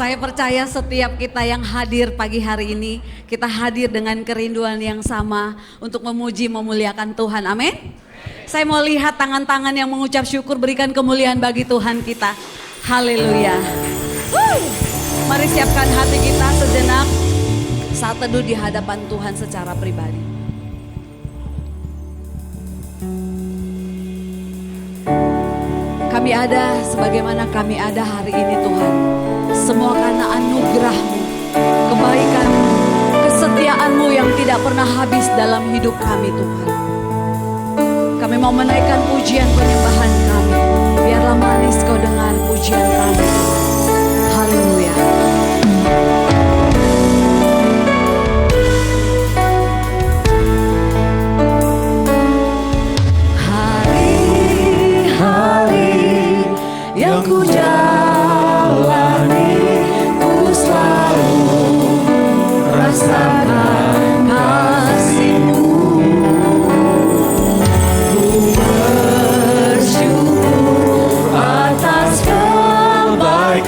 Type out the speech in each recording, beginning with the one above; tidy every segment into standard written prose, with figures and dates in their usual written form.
Saya percaya setiap kita yang hadir pagi hari ini, kita hadir dengan kerinduan yang sama untuk memuji memuliakan Tuhan. Amin. Saya mau lihat tangan-tangan yang mengucap syukur, berikan kemuliaan bagi Tuhan kita. Haleluya. Mari siapkan hati kita sejenak saat teduh di hadapan Tuhan secara pribadi. Kami ada sebagaimana kami ada hari ini Tuhan. Semua karena anugerah-Mu, kebaikan-Mu, kesetiaan-Mu yang tidak pernah habis dalam hidup kami Tuhan. Kami mau menaikkan pujian penyembahan kami. Biarlah manis Kau dengan pujian kami. Haleluya. Hari-hari yang ku jalani, ku selalu rasakan kasih-Mu. Ku bersyukur atas kebaikan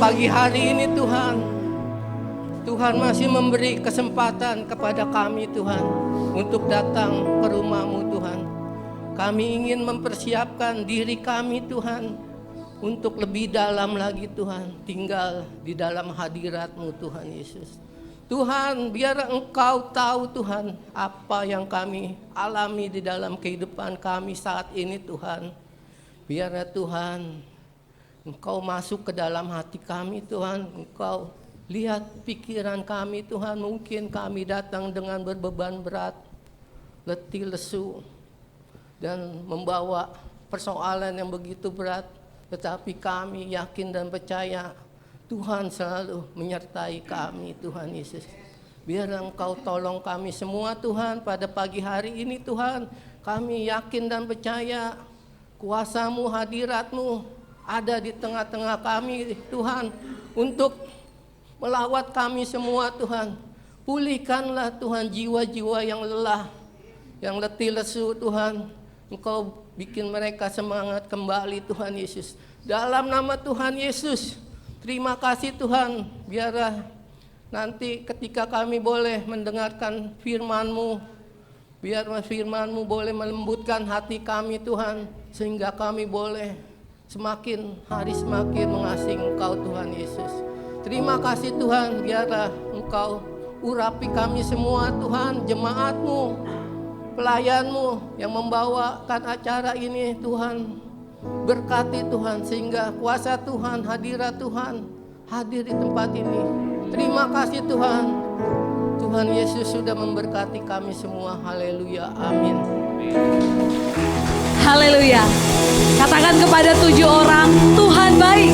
pagi hari ini Tuhan, Tuhan masih memberi kesempatan kepada kami Tuhan untuk datang ke rumah-Mu Tuhan. Kami ingin mempersiapkan diri kami Tuhan untuk lebih dalam lagi Tuhan, tinggal di dalam hadirat-Mu Tuhan Yesus. Tuhan, biar Engkau tahu Tuhan apa yang kami alami di dalam kehidupan kami saat ini Tuhan. Biar Tuhan, Engkau masuk ke dalam hati kami Tuhan. Engkau lihat pikiran kami Tuhan. Mungkin kami datang dengan berbeban berat, letih lesu, dan membawa persoalan yang begitu berat. Tetapi kami yakin dan percaya Tuhan selalu menyertai kami Tuhan Yesus. Biar Engkau tolong kami semua Tuhan pada pagi hari ini Tuhan. Kami yakin dan percaya kuasa-Mu, hadirat-Mu ada di tengah-tengah kami Tuhan. Untuk melawat kami semua Tuhan. Pulihkanlah Tuhan jiwa-jiwa yang lelah, yang letih lesu Tuhan. Engkau bikin mereka semangat kembali Tuhan Yesus. Dalam nama Tuhan Yesus. Terima kasih Tuhan, biarlah nanti ketika kami boleh mendengarkan firman-Mu, biar firman-Mu boleh melembutkan hati kami Tuhan, sehingga kami boleh semakin hari semakin mengasihi Engkau Tuhan Yesus. Terima kasih Tuhan, biarlah Engkau urapi kami semua Tuhan, jemaat-Mu, pelayan-Mu yang membawakan acara ini Tuhan. Berkati Tuhan sehingga kuasa Tuhan, hadirat Tuhan hadir di tempat ini. Terima kasih Tuhan. Tuhan Yesus sudah memberkati kami semua. Haleluya. Amin. Haleluya. Katakan kepada 7 orang, Tuhan baik.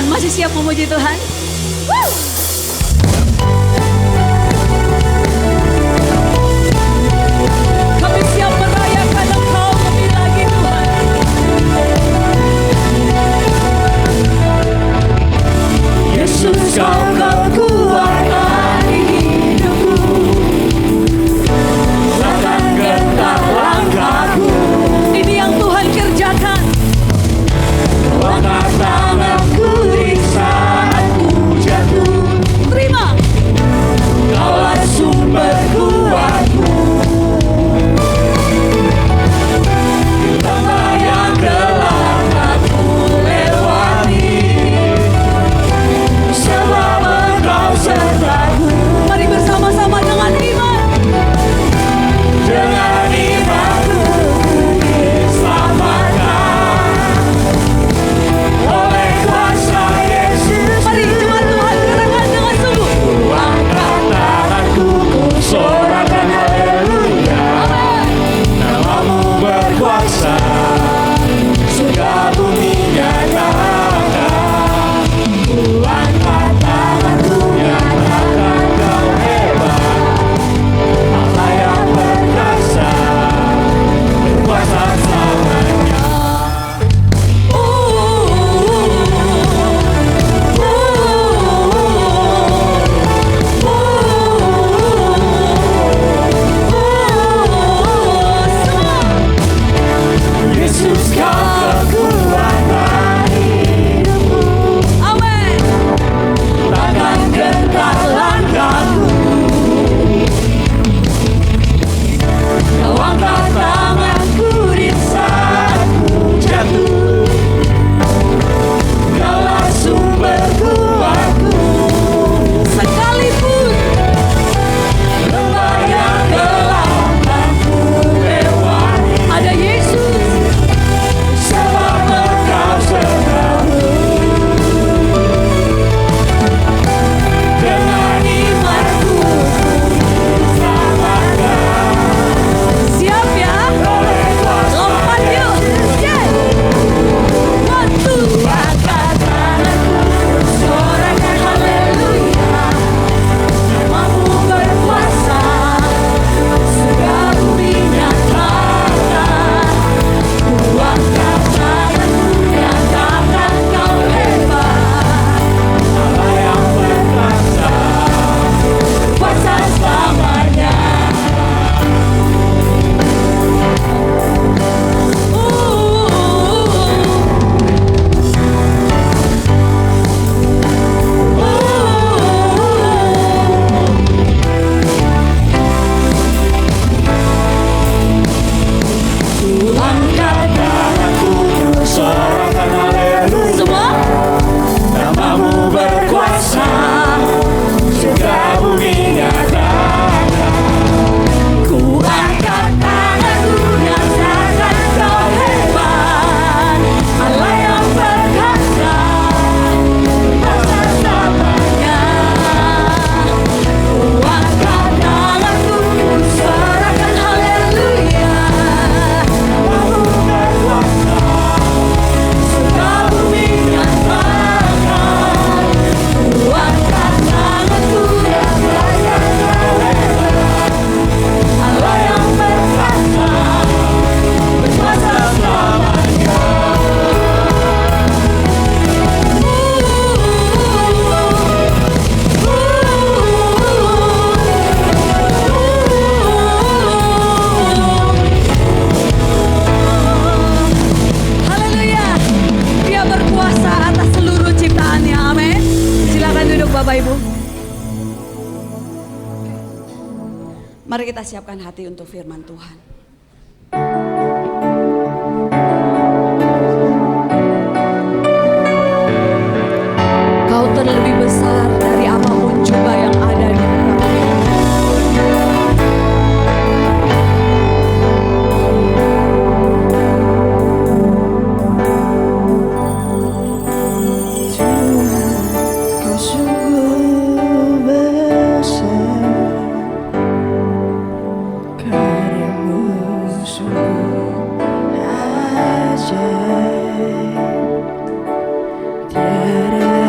Tuhan? Masih siap memuji Tuhan? Woo! Kami siap merayakan Engkau lebih lagi Tuhan. Yesus, Kau kekuatan hidupku, takkan gentar langkahku. Ini yang Tuhan kerjakan. Angkat tanganku di saat ku jatuh. Terima. Kaulah sumber kuatku. Di lembah yang gelap aku lewati, sebab Engkau sertaku. Mari bersama-sama dengan iman. Dengan imanku diselamatkan oleh kuasa Yesus. Mari jemaat Tuhan katakan dengan sungguh. Angkat tanganku, ku sorakan haleluya. Namamu berkuasa, surga bumi nyatakan. Ku angkat tanganku, nyatakan Kau hebat, Allah yang perkasa, berkuasa selamanya. Yesus, Kau kekuatan hidupku, Amin. takkan gentar langkahku. Kau angkat tanganku di saat ku jatuh. Kaulah sumber kuatku. Sekalipun Lembah yang gelap aku lewati, ada Yesus. sebab Engkau sertaku. Dengan imanku diselamatkan Siap ya? oleh kuasa Lompat yuk. Yeah. One, two. Angkat tanganku, sorakan haleluya. Namamu berkuasa, surga bumi nyatakan. Ku angkat tanganku, nyatakan Kau hebat, Allah yang perkasa, kuasa selamanya. Angkat tanganku, sorakan haleluya. Semua. Namamu berkuasa, surga bumi nyatakan. Ku angkat tanganku, nyatakan Kau hebat, Allah yang perkasa, kuasa selamanya. Ku angkat tanganku, sorakan haleluya. Namamu berkuasa, surga bumi nyatakan. Ku angkat tanganku, nyatakan Kau hebat, Allah yang perkasa, berkuasa selamanya. Haleluya. Dia berkuasa atas seluruh ciptaannya. Amin. Silakan duduk Bapak Ibu. Mari kita siapkan hati untuk firman Tuhan. Kau terlebih besar dari apapun juga yang ada di muka bumi. Kau sungguh besar, karyamu sungguh ajaib. Tiada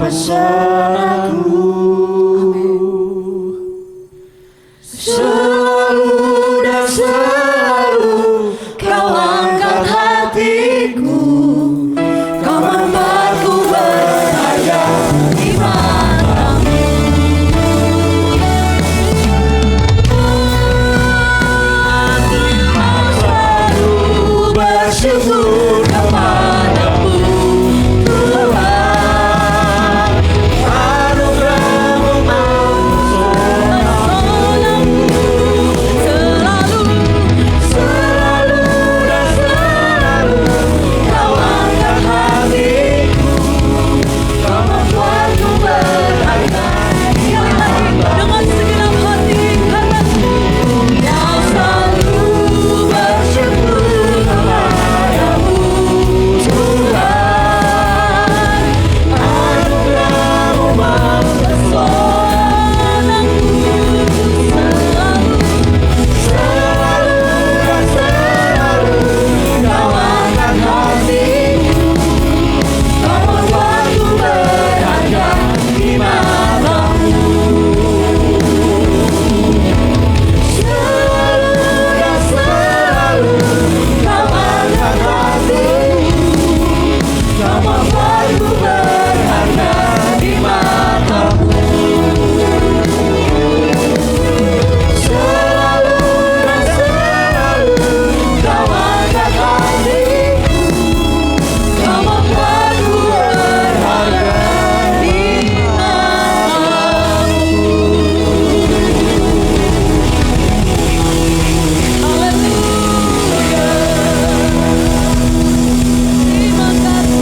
pesanku. Selalu dan selalu kau angkat hatiku, kau membuatku berharga di matamu. Kau selalu bersyukur kepadamu, Tuhan. Anugerahmu selalu dan selalu kau angkat hatiku, kau membuatku berharga di matamu. Dengan segenap hati karena Kau selalu bersyukur kepadamu, Tuhan. Anugerahmu mempesonaku, selalu dan selalu kau angkat hatiku, kau membuatku berharga di matamu. Selalu dan selalu kau angkat hatiku, kau membuatku berharga di matamu. Selalu dan selalu kau angkat hatiku, kau membuatku berharga di matamu. terima kasih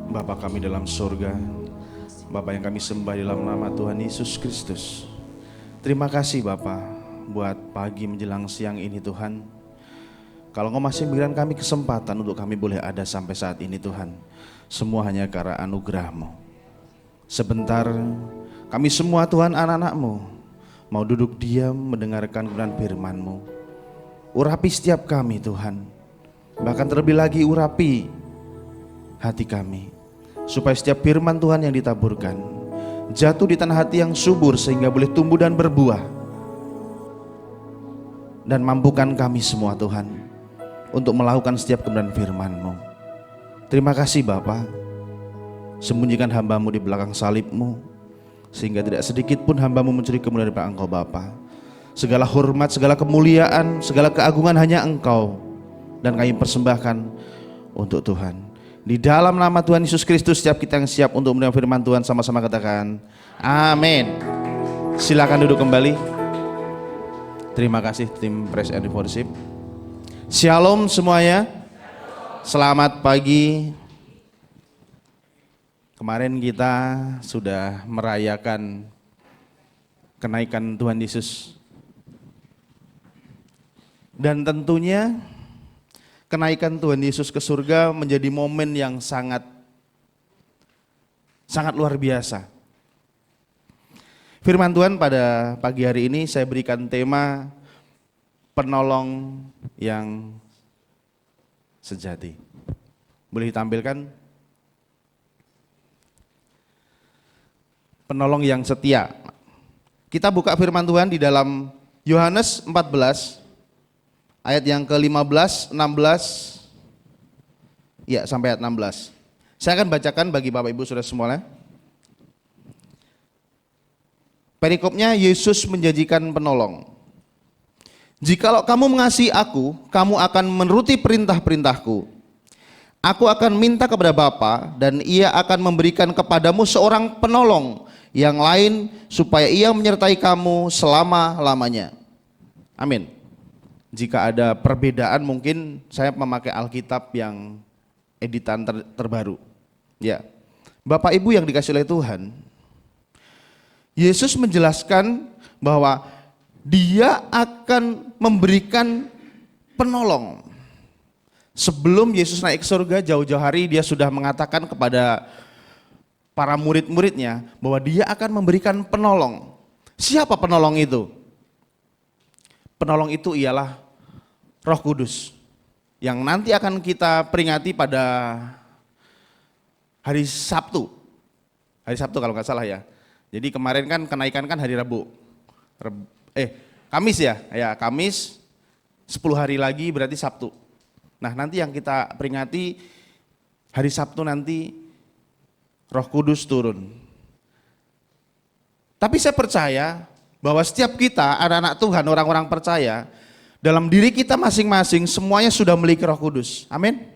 Bapa kami dalam surga, Bapa yang kami sembah dalam nama Tuhan Yesus Kristus. Terima kasih Bapa buat pagi menjelang siang ini Tuhan. Kalau Engkau masih memberikan kami kesempatan untuk kami boleh ada sampai saat ini Tuhan, semua hanya karena anugerah-Mu. Sebentar kami semua Tuhan anak-anak-Mu mau duduk diam mendengarkan kebenaran firman-Mu. Urapi setiap kami Tuhan, bahkan terlebih lagi urapi hati kami, supaya setiap firman Tuhan yang ditaburkan jatuh di tanah hati yang subur sehingga boleh tumbuh dan berbuah. Dan mampukan kami semua Tuhan untuk melakukan setiap kebenaran firman-Mu. Terima kasih Bapa, sembunyikan hamba-Mu di belakang salib-Mu, sehingga tidak sedikit pun hamba-Mu mencuri kemuliaan daripada Engkau Bapa. Segala hormat, segala kemuliaan, segala keagungan hanya Engkau, dan kami persembahkan untuk Tuhan. Di dalam nama Tuhan Yesus Kristus, setiap kita yang siap untuk menerima firman Tuhan sama-sama katakan amin. Silakan duduk kembali. Terima kasih tim Praise and Worship. Shalom semuanya. Selamat pagi. Kemarin kita sudah merayakan kenaikan Tuhan Yesus. Dan tentunya kenaikan Tuhan Yesus ke surga menjadi momen yang sangat luar biasa. Firman Tuhan pada pagi hari ini saya berikan tema penolong yang sejati. Boleh ditampilkan? Penolong yang setia. Kita buka firman Tuhan di dalam Yohanes 14 ayat yang ke-15, 16, ya sampai ayat 16. Saya akan bacakan bagi Bapak Ibu Saudara semuanya. Perikopnya, Yesus menjanjikan penolong. Jikalau kamu mengasihi aku, kamu akan menuruti perintah-perintahku. Aku akan minta kepada Bapa dan ia akan memberikan kepadamu seorang penolong yang lain supaya ia menyertai kamu selama-lamanya. Amin. Jika ada perbedaan mungkin saya memakai Alkitab yang editan terbaru. Ya. Bapak Ibu yang dikasihi oleh Tuhan, Yesus menjelaskan bahwa Dia akan memberikan penolong. Sebelum Yesus naik ke surga jauh-jauh hari Dia sudah mengatakan kepada para murid-muridnya bahwa Dia akan memberikan penolong. Siapa penolong itu? Penolong itu ialah Roh Kudus yang nanti akan kita peringati pada hari Sabtu. Hari Sabtu kalau nggak salah ya. Jadi kemarin kan kenaikan kan hari Rabu. Kamis ya. Ya, Kamis 10 hari lagi berarti Sabtu. Nah, nanti yang kita peringati hari Sabtu nanti Roh Kudus turun. Tapi saya percaya bahwa setiap kita, anak-anak Tuhan, orang-orang percaya, dalam diri kita masing-masing semuanya sudah memiliki Roh Kudus. Amin.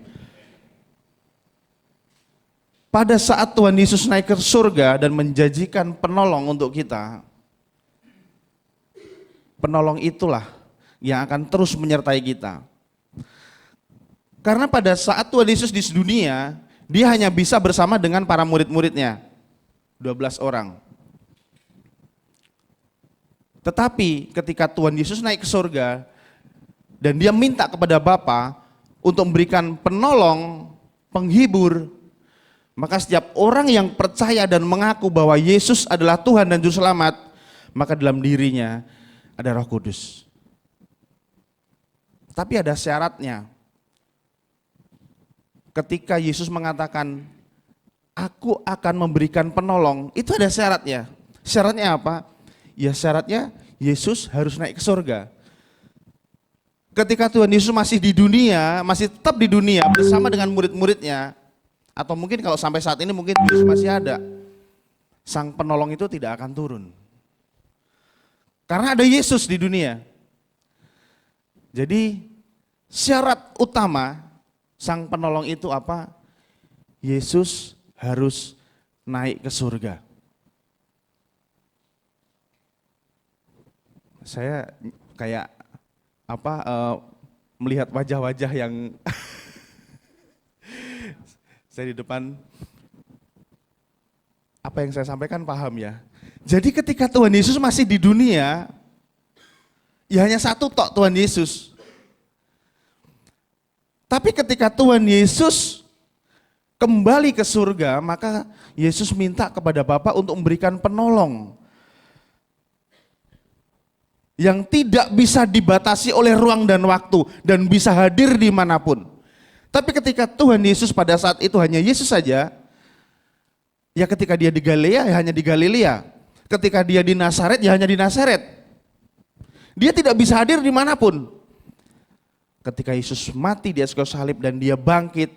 Pada saat Tuhan Yesus naik ke surga dan menjanjikan penolong untuk kita, penolong itulah yang akan terus menyertai kita. Karena pada saat Tuhan Yesus di dunia, dia hanya bisa bersama dengan para murid-muridnya, 12 orang. Tetapi ketika Tuhan Yesus naik ke surga dan dia minta kepada Bapa untuk memberikan penolong, penghibur, maka setiap orang yang percaya dan mengaku bahwa Yesus adalah Tuhan dan Juru Selamat, maka dalam dirinya ada Roh Kudus. Tapi ada syaratnya. Ketika Yesus mengatakan, aku akan memberikan penolong, itu ada syaratnya. Syaratnya apa? Ya syaratnya Yesus harus naik ke surga. Ketika Tuhan Yesus masih di dunia, masih tetap di dunia bersama dengan murid-muridnya, atau mungkin kalau sampai saat ini mungkin Yesus masih ada, sang penolong itu tidak akan turun. Karena ada Yesus di dunia. Jadi syarat utama sang penolong itu apa? Yesus harus naik ke surga. Saya kayak melihat wajah-wajah yang saya di depan, apa yang saya sampaikan paham ya. Jadi ketika Tuhan Yesus masih di dunia, ya hanya satu tok Tuhan Yesus. Tapi ketika Tuhan Yesus kembali ke surga, maka Yesus minta kepada Bapa untuk memberikan penolong yang tidak bisa dibatasi oleh ruang dan waktu dan bisa hadir dimanapun. Tapi ketika Tuhan Yesus pada saat itu hanya Yesus saja, ya ketika dia di Galilea ya hanya di Galilea, ketika dia di Nazaret ya hanya di Nazaret. Dia tidak bisa hadir dimanapun. Ketika Yesus mati di atas kayu salib dan dia bangkit,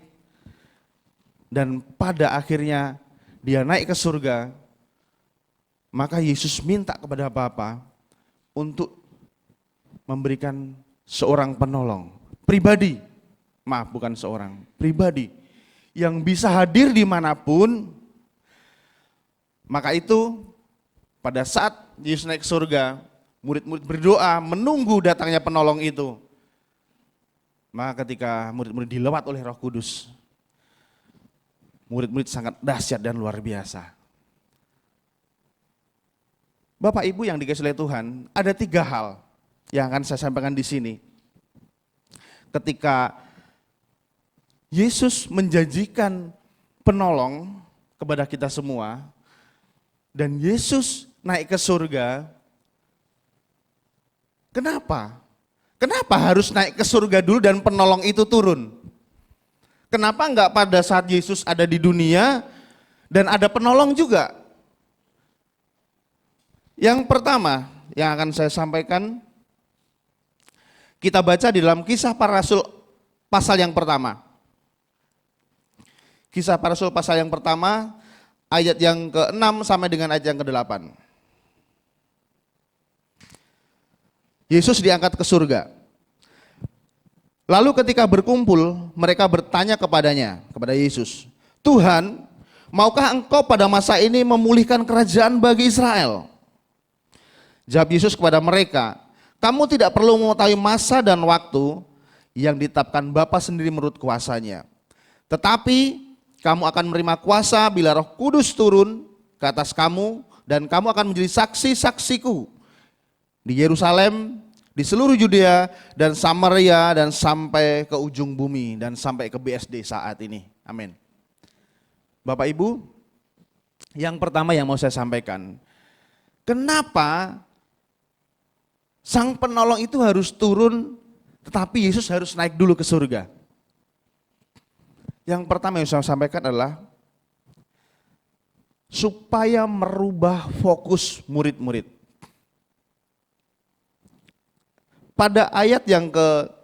dan pada akhirnya dia naik ke surga, maka Yesus minta kepada Bapa untuk memberikan seorang penolong pribadi, maaf bukan seorang, pribadi yang bisa hadir dimanapun. Maka itu pada saat Yesus naik ke surga, murid-murid berdoa menunggu datangnya penolong itu. Maka ketika murid-murid dilewat oleh Roh Kudus, murid-murid sangat dahsyat dan luar biasa. Bapak Ibu yang dikasihi oleh Tuhan, ada 3 hal yang akan saya sampaikan di sini. Ketika Yesus menjanjikan penolong kepada kita semua, dan Yesus naik ke surga, kenapa? Kenapa harus naik ke surga dulu dan penolong itu turun? Kenapa enggak pada saat Yesus ada di dunia dan ada penolong juga? Yang pertama yang akan saya sampaikan, kita baca di dalam Kisah Para Rasul pasal yang pertama. Kisah Para Rasul pasal yang pertama, ayat yang ke-6 sampai dengan ayat yang ke-8. Yesus diangkat ke surga. Lalu ketika berkumpul, mereka bertanya kepadanya, kepada Yesus, Tuhan, maukah engkau pada masa ini memulihkan kerajaan bagi Israel? Jawab Yesus kepada mereka, kamu tidak perlu mengetahui masa dan waktu yang ditetapkan Bapa sendiri menurut kuasanya. Tetapi kamu akan menerima kuasa bila Roh Kudus turun ke atas kamu, dan kamu akan menjadi saksi-saksiku di Yerusalem, di seluruh Yudea dan Samaria dan sampai ke ujung bumi dan sampai ke BSD saat ini. Amin. Bapak Ibu, yang pertama yang mau saya sampaikan, kenapa Sang Penolong itu harus turun Tetapi Yesus harus naik dulu ke surga. Yang pertama yang saya sampaikan adalah supaya merubah fokus murid-murid. Pada ayat yang ke-6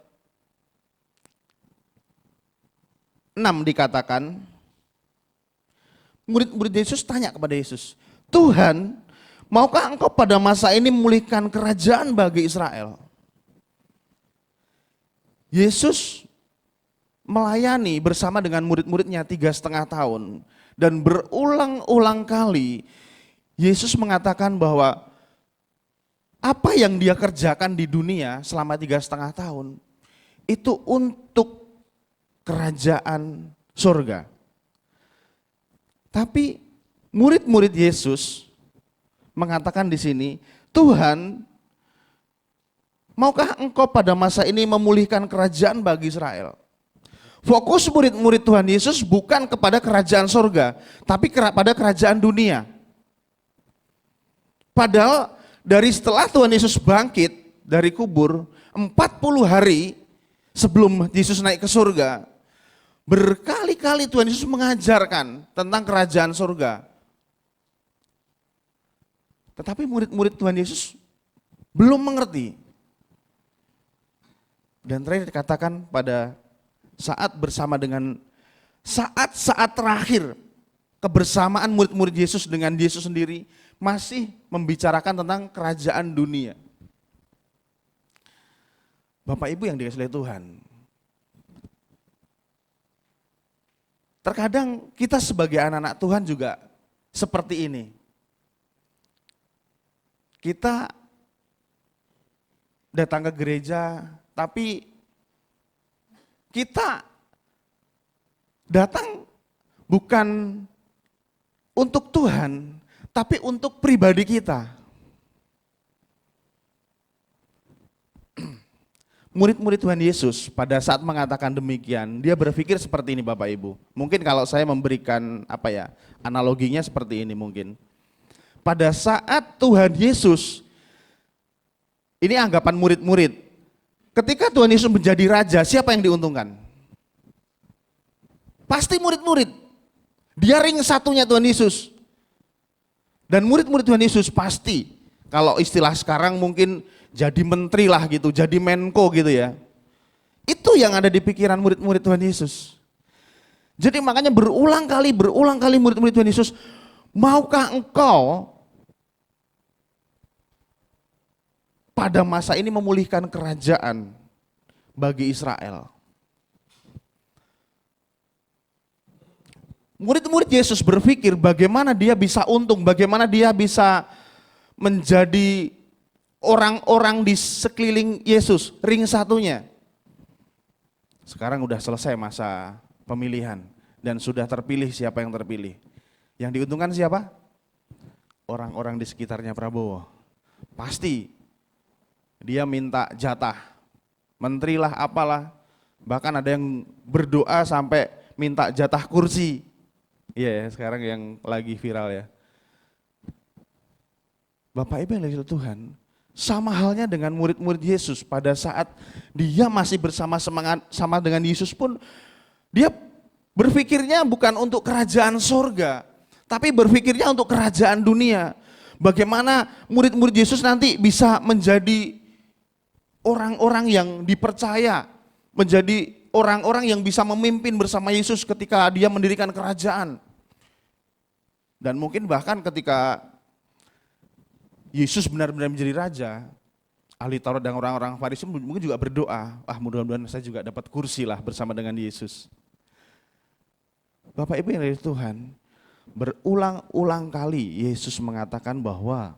dikatakan, murid-murid Yesus tanya kepada Yesus, Tuhan, maukah engkau pada masa ini memulihkan kerajaan bagi Israel? Yesus melayani bersama dengan murid-muridnya 3,5 tahun. Dan berulang-ulang kali Yesus mengatakan bahwa apa yang dia kerjakan di dunia selama 3,5 tahun itu untuk kerajaan surga. Tapi murid-murid Yesus mengatakan di sini, Tuhan, maukah engkau pada masa ini memulihkan kerajaan bagi Israel? Fokus murid-murid Tuhan Yesus bukan kepada kerajaan surga, tapi pada kerajaan dunia. Padahal dari setelah Tuhan Yesus bangkit dari kubur, 40 hari sebelum Yesus naik ke surga, berkali-kali Tuhan Yesus mengajarkan tentang kerajaan surga. Tetapi murid-murid Tuhan Yesus belum mengerti. Dan terakhir dikatakan pada saat bersama dengan saat-saat terakhir kebersamaan murid-murid Yesus dengan Yesus sendiri masih membicarakan tentang kerajaan dunia. Bapak Ibu yang dikasihi oleh Tuhan, terkadang kita sebagai anak-anak Tuhan juga seperti ini. Kita datang ke gereja, tapi kita datang bukan untuk Tuhan, tapi untuk pribadi kita. Murid-murid Tuhan Yesus pada saat mengatakan demikian, dia berpikir seperti ini Bapak Ibu. Mungkin kalau saya memberikan analoginya seperti ini mungkin. Pada saat Tuhan Yesus, ini anggapan murid-murid, ketika Tuhan Yesus menjadi raja, siapa yang diuntungkan? Pasti murid-murid. Dia ring satunya Tuhan Yesus. Dan murid-murid Tuhan Yesus pasti, kalau istilah sekarang mungkin jadi menteri lah gitu, jadi menko gitu ya. Itu yang ada di pikiran murid-murid Tuhan Yesus. Jadi makanya berulang kali murid-murid Tuhan Yesus, maukah engkau pada masa ini memulihkan kerajaan bagi Israel? Murid-murid Yesus berpikir bagaimana dia bisa untung, bagaimana dia bisa menjadi orang-orang di sekeliling Yesus, ring satunya. Sekarang udah selesai masa pemilihan dan sudah terpilih siapa yang terpilih. Yang diuntungkan siapa? Orang-orang di sekitarnya Prabowo. Pasti dia minta jatah, menteri lah apalah, bahkan ada yang berdoa sampai minta jatah kursi. Iya, sekarang yang lagi viral ya. Bapak Ibu yang dikasihi Tuhan, sama halnya dengan murid-murid Yesus pada saat dia masih sama dengan Yesus pun, dia berpikirnya bukan untuk kerajaan sorga, tapi berpikirnya untuk kerajaan dunia. Bagaimana murid-murid Yesus nanti bisa menjadi orang-orang yang dipercaya, menjadi orang-orang yang bisa memimpin bersama Yesus ketika dia mendirikan kerajaan. Dan mungkin bahkan ketika Yesus benar-benar menjadi raja, ahli Taurat dan orang-orang Farisi mungkin juga berdoa, mudah-mudahan saya juga dapat kursi lah bersama dengan Yesus. Bapak Ibu yang dari Tuhan, berulang-ulang kali Yesus mengatakan bahwa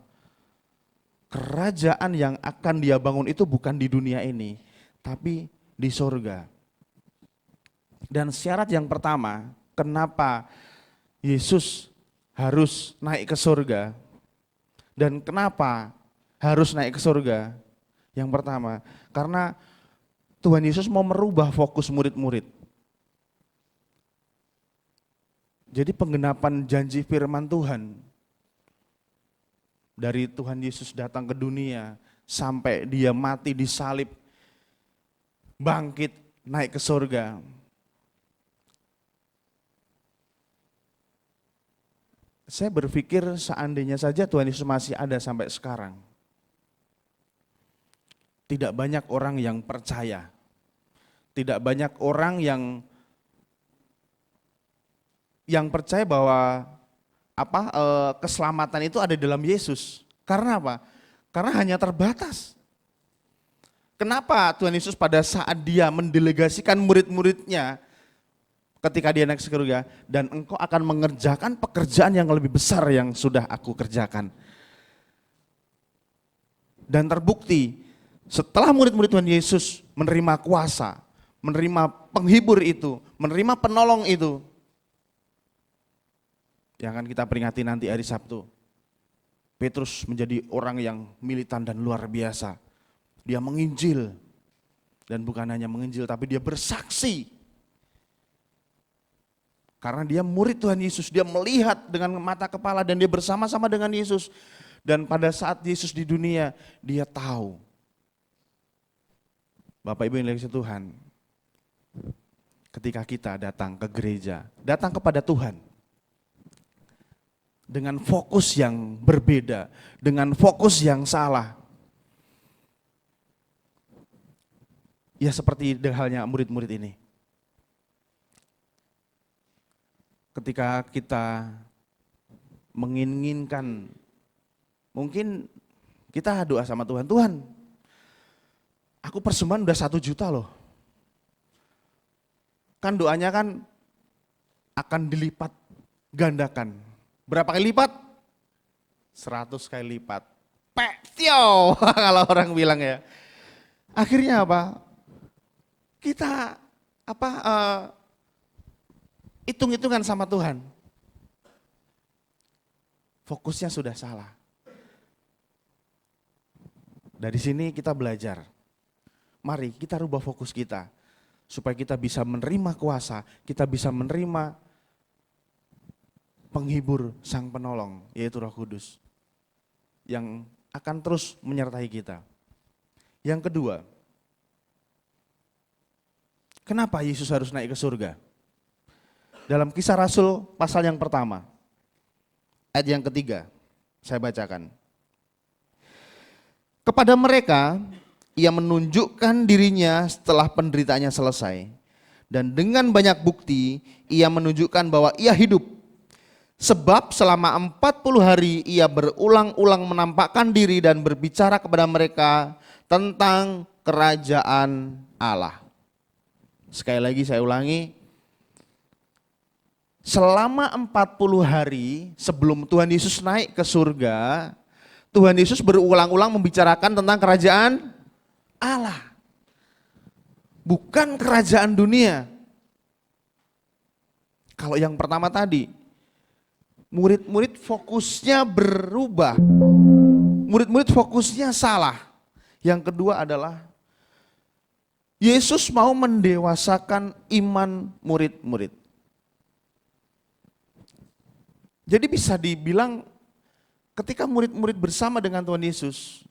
kerajaan yang akan dia bangun itu bukan di dunia ini, tapi di sorga. Dan syarat yang pertama, kenapa Yesus harus naik ke sorga, dan kenapa harus naik ke surga? Yang pertama, karena Tuhan Yesus mau merubah fokus murid-murid. Jadi penggenapan janji firman Tuhan, dari Tuhan Yesus datang ke dunia, sampai dia mati disalib, bangkit, naik ke surga. Saya berpikir seandainya saja Tuhan Yesus masih ada sampai sekarang, tidak banyak orang yang percaya, tidak banyak orang yang percaya bahwa keselamatan itu ada dalam Yesus. Karena apa? Karena hanya terbatas. Kenapa Tuhan Yesus pada saat dia mendelegasikan murid-muridnya ketika dia naik ke surga, dan engkau akan mengerjakan pekerjaan yang lebih besar yang sudah aku kerjakan. Dan terbukti setelah murid-murid Tuhan Yesus menerima kuasa, menerima penghibur itu, menerima penolong itu, yang akan kita peringati nanti hari Sabtu, Petrus menjadi orang yang militan dan luar biasa. Dia menginjil, dan bukan hanya menginjil tapi dia bersaksi. Karena dia murid Tuhan Yesus, dia melihat dengan mata kepala dan dia bersama-sama dengan Yesus. Dan pada saat Yesus di dunia, dia tahu. Bapak Ibu yang dikasihi Tuhan, ketika kita datang ke gereja, datang kepada Tuhan, dengan fokus yang berbeda, dengan fokus yang salah. Ya seperti halnya murid-murid ini. Ketika kita menginginkan, mungkin kita doa sama Tuhan, Tuhan, aku persembahan udah 1 juta loh. Kan doanya kan akan dilipat gandakan. Berapa kali lipat? 100 kali lipat. Petio kalau orang bilang ya. Akhirnya apa? Kita hitung-hitungan sama Tuhan. Fokusnya sudah salah. Dari sini kita belajar. Mari kita rubah fokus kita. Supaya kita bisa menerima kuasa, kita bisa menerima penghibur Sang Penolong, yaitu Roh Kudus. Yang akan terus menyertai kita. Yang kedua, kenapa Yesus harus naik ke surga? Dalam Kisah Rasul pasal yang pertama, ayat yang ketiga, saya bacakan. Kepada mereka, ia menunjukkan dirinya setelah penderitaannya selesai. Dan dengan banyak bukti, ia menunjukkan bahwa ia hidup. Sebab selama 40 hari ia berulang-ulang menampakkan diri dan berbicara kepada mereka tentang kerajaan Allah. Sekali lagi saya ulangi, selama 40 hari sebelum Tuhan Yesus naik ke surga, Tuhan Yesus berulang-ulang membicarakan tentang kerajaan Allah. Bukan kerajaan dunia. Kalau yang pertama tadi, murid-murid fokusnya berubah. Murid-murid fokusnya salah. Yang kedua adalah Yesus mau mendewasakan iman murid-murid. Jadi bisa dibilang ketika murid-murid bersama dengan Tuhan Yesus,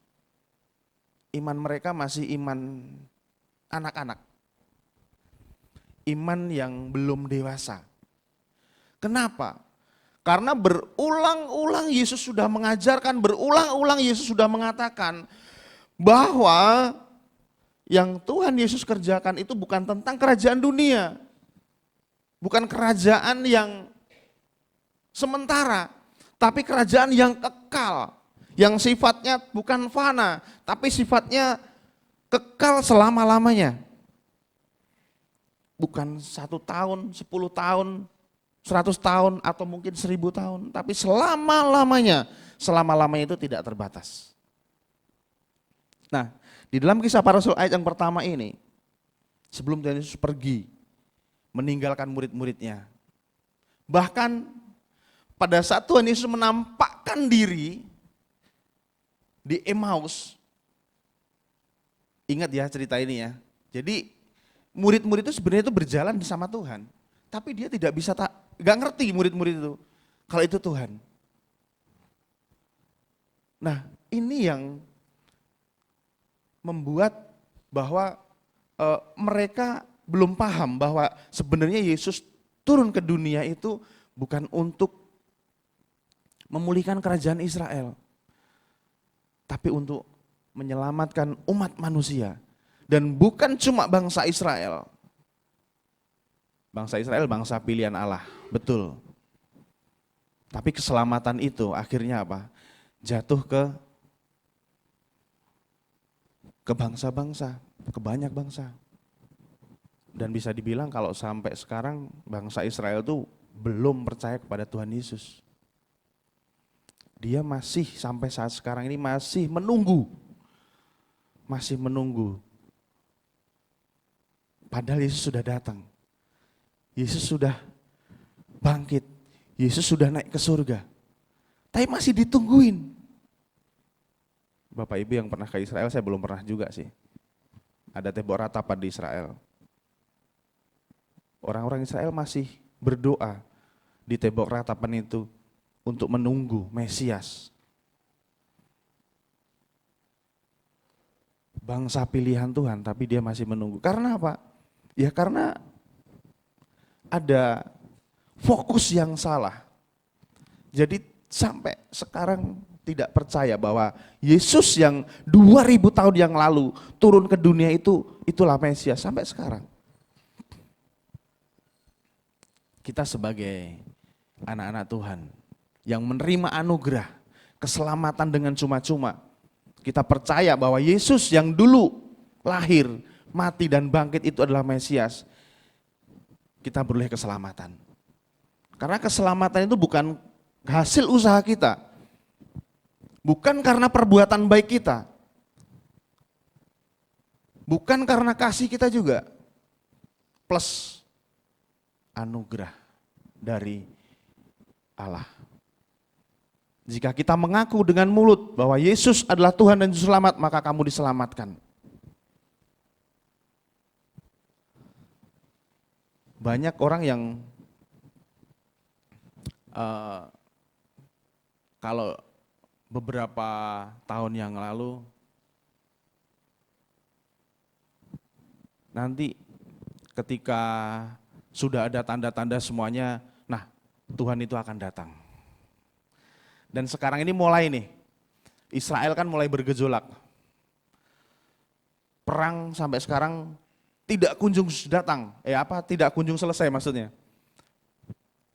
iman mereka masih iman anak-anak. Iman yang belum dewasa. Kenapa? Karena berulang-ulang Yesus sudah mengajarkan, berulang-ulang Yesus sudah mengatakan bahwa yang Tuhan Yesus kerjakan itu bukan tentang kerajaan dunia. Bukan kerajaan yang sementara, tapi kerajaan yang kekal, yang sifatnya bukan fana, tapi sifatnya kekal selama-lamanya. Bukan 1 tahun, 10 tahun, 100 tahun, atau mungkin 1000 tahun, tapi selama-lamanya. Selama-lamanya itu tidak terbatas. Nah, di dalam Kisah Para Rasul ayat yang pertama ini, sebelum Tuhan Yesus pergi, meninggalkan murid-muridnya. Bahkan pada saat Tuhan Yesus menampakkan diri di Emmaus, ingat ya cerita ini ya. Jadi murid-murid itu sebenarnya itu berjalan bersama Tuhan, tapi dia tidak bisa, gak ngerti murid-murid itu kalau itu Tuhan. Nah ini yang membuat bahwa mereka belum paham bahwa sebenarnya Yesus turun ke dunia itu bukan untuk memulihkan kerajaan Israel, tapi untuk menyelamatkan umat manusia. Dan bukan cuma bangsa Israel. Bangsa Israel bangsa pilihan Allah, betul. Tapi keselamatan itu akhirnya apa? Jatuh ke bangsa-bangsa, ke banyak bangsa. Dan bisa dibilang kalau sampai sekarang bangsa Israel itu belum percaya kepada Tuhan Yesus. Dia masih sampai saat sekarang ini masih menunggu. Masih menunggu. Padahal Yesus sudah datang. Yesus sudah bangkit. Yesus sudah naik ke surga. Tapi masih ditungguin. Bapak Ibu yang pernah ke Israel, saya belum pernah juga sih. Ada tembok ratapan di Israel. Orang-orang Israel masih berdoa di tembok ratapan itu untuk menunggu Mesias. Bangsa pilihan Tuhan, tapi dia masih menunggu. Karena apa? Ya karena ada fokus yang salah. Jadi sampai sekarang tidak percaya bahwa Yesus yang 2000 tahun yang lalu turun ke dunia itulah Mesias sampai sekarang. Kita sebagai anak-anak Tuhan yang menerima anugerah, keselamatan dengan cuma-cuma, kita percaya bahwa Yesus yang dulu lahir, mati dan bangkit itu adalah Mesias. Kita beroleh keselamatan. Karena keselamatan itu bukan hasil usaha kita. Bukan karena perbuatan baik kita. Bukan karena kasih kita juga. Plus anugerah dari Allah. Jika kita mengaku dengan mulut bahwa Yesus adalah Tuhan dan Juru Selamat, maka kamu diselamatkan. Banyak orang yang kalau beberapa tahun yang lalu nanti ketika sudah ada tanda-tanda semuanya, nah Tuhan itu akan datang. Dan sekarang ini mulai nih, Israel kan mulai bergejolak. Perang sampai sekarang tidak kunjung datang, tidak kunjung selesai maksudnya.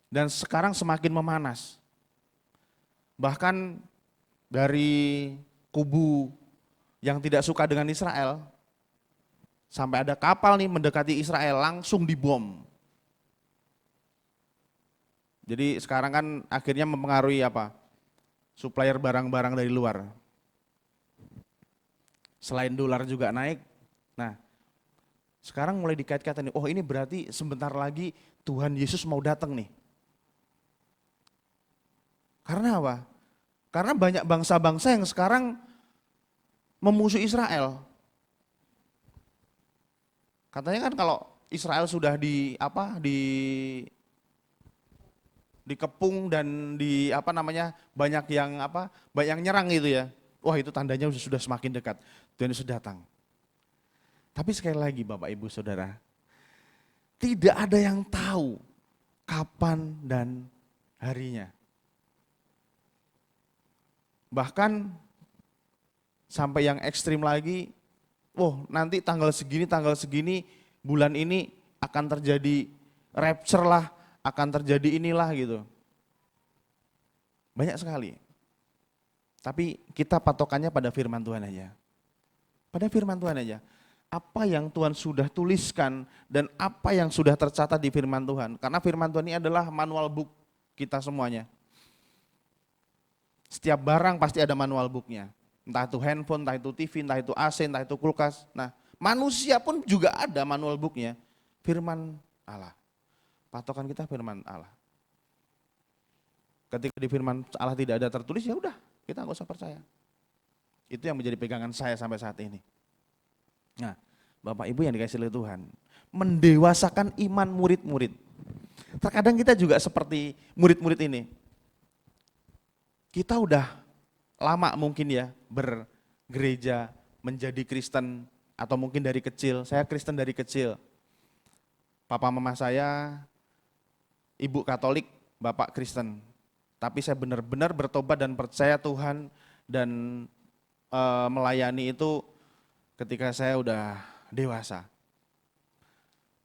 Dan sekarang semakin memanas. Bahkan dari kubu yang tidak suka dengan Israel, sampai ada kapal nih mendekati Israel langsung dibom. Jadi sekarang kan akhirnya mempengaruhi supplier barang-barang dari luar. Selain dolar juga naik, nah sekarang mulai dikait-kaitan nih, oh ini berarti sebentar lagi Tuhan Yesus mau datang nih. Karena apa? Karena banyak bangsa-bangsa yang sekarang memusuhi Israel. Katanya kan kalau Israel sudah dikepung dan banyak yang nyerang gitu ya. Wah itu tandanya sudah semakin dekat. Tuhan Yesus datang. Tapi sekali lagi Bapak Ibu Saudara, tidak ada yang tahu kapan dan harinya. Bahkan sampai yang ekstrim lagi, nanti tanggal segini, bulan ini akan terjadi rapture lah, akan terjadi inilah gitu. Banyak sekali. Tapi kita patokannya pada firman Tuhan aja. Pada firman Tuhan aja. Apa yang Tuhan sudah tuliskan dan apa yang sudah tercatat di firman Tuhan. Karena firman Tuhan ini adalah manual book kita semuanya. Setiap barang pasti ada manual booknya. Entah itu handphone, entah itu TV, entah itu AC, entah itu kulkas. Nah, manusia pun juga ada manual booknya. Firman Allah. Patokan kita firman Allah. Ketika di firman Allah tidak ada tertulis, ya udah, kita nggak usah percaya. Itu yang menjadi pegangan saya sampai saat ini. Nah, Bapak Ibu yang dikasihi oleh Tuhan, mendewasakan iman murid-murid. Terkadang kita juga seperti murid-murid ini. Kita udah lama mungkin ya bergereja, menjadi Kristen, atau mungkin dari kecil. Saya Kristen dari kecil. Papa mama saya, ibu Katolik, bapak Kristen. Tapi saya benar-benar bertobat dan percaya Tuhan dan melayani itu ketika saya udah dewasa.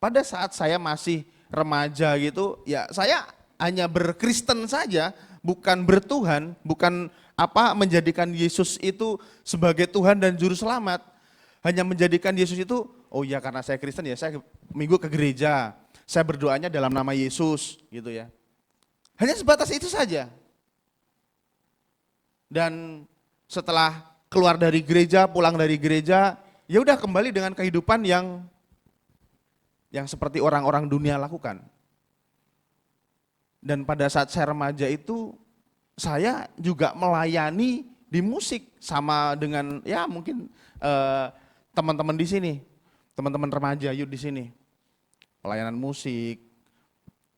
Pada saat saya masih remaja gitu, ya saya hanya berkristen saja, bukan bertuhan, bukan menjadikan Yesus itu sebagai Tuhan dan Juru Selamat. Hanya menjadikan Yesus itu, oh ya karena saya Kristen ya saya minggu ke gereja, saya berdoanya dalam nama Yesus gitu ya. Hanya sebatas itu saja. Dan setelah keluar dari gereja, pulang dari gereja, ya udah kembali dengan kehidupan yang seperti orang-orang dunia lakukan. Dan pada saat saya remaja itu, saya juga melayani di musik sama dengan ya mungkin teman-teman di sini, teman-teman remaja youth di sini. Pelayanan musik,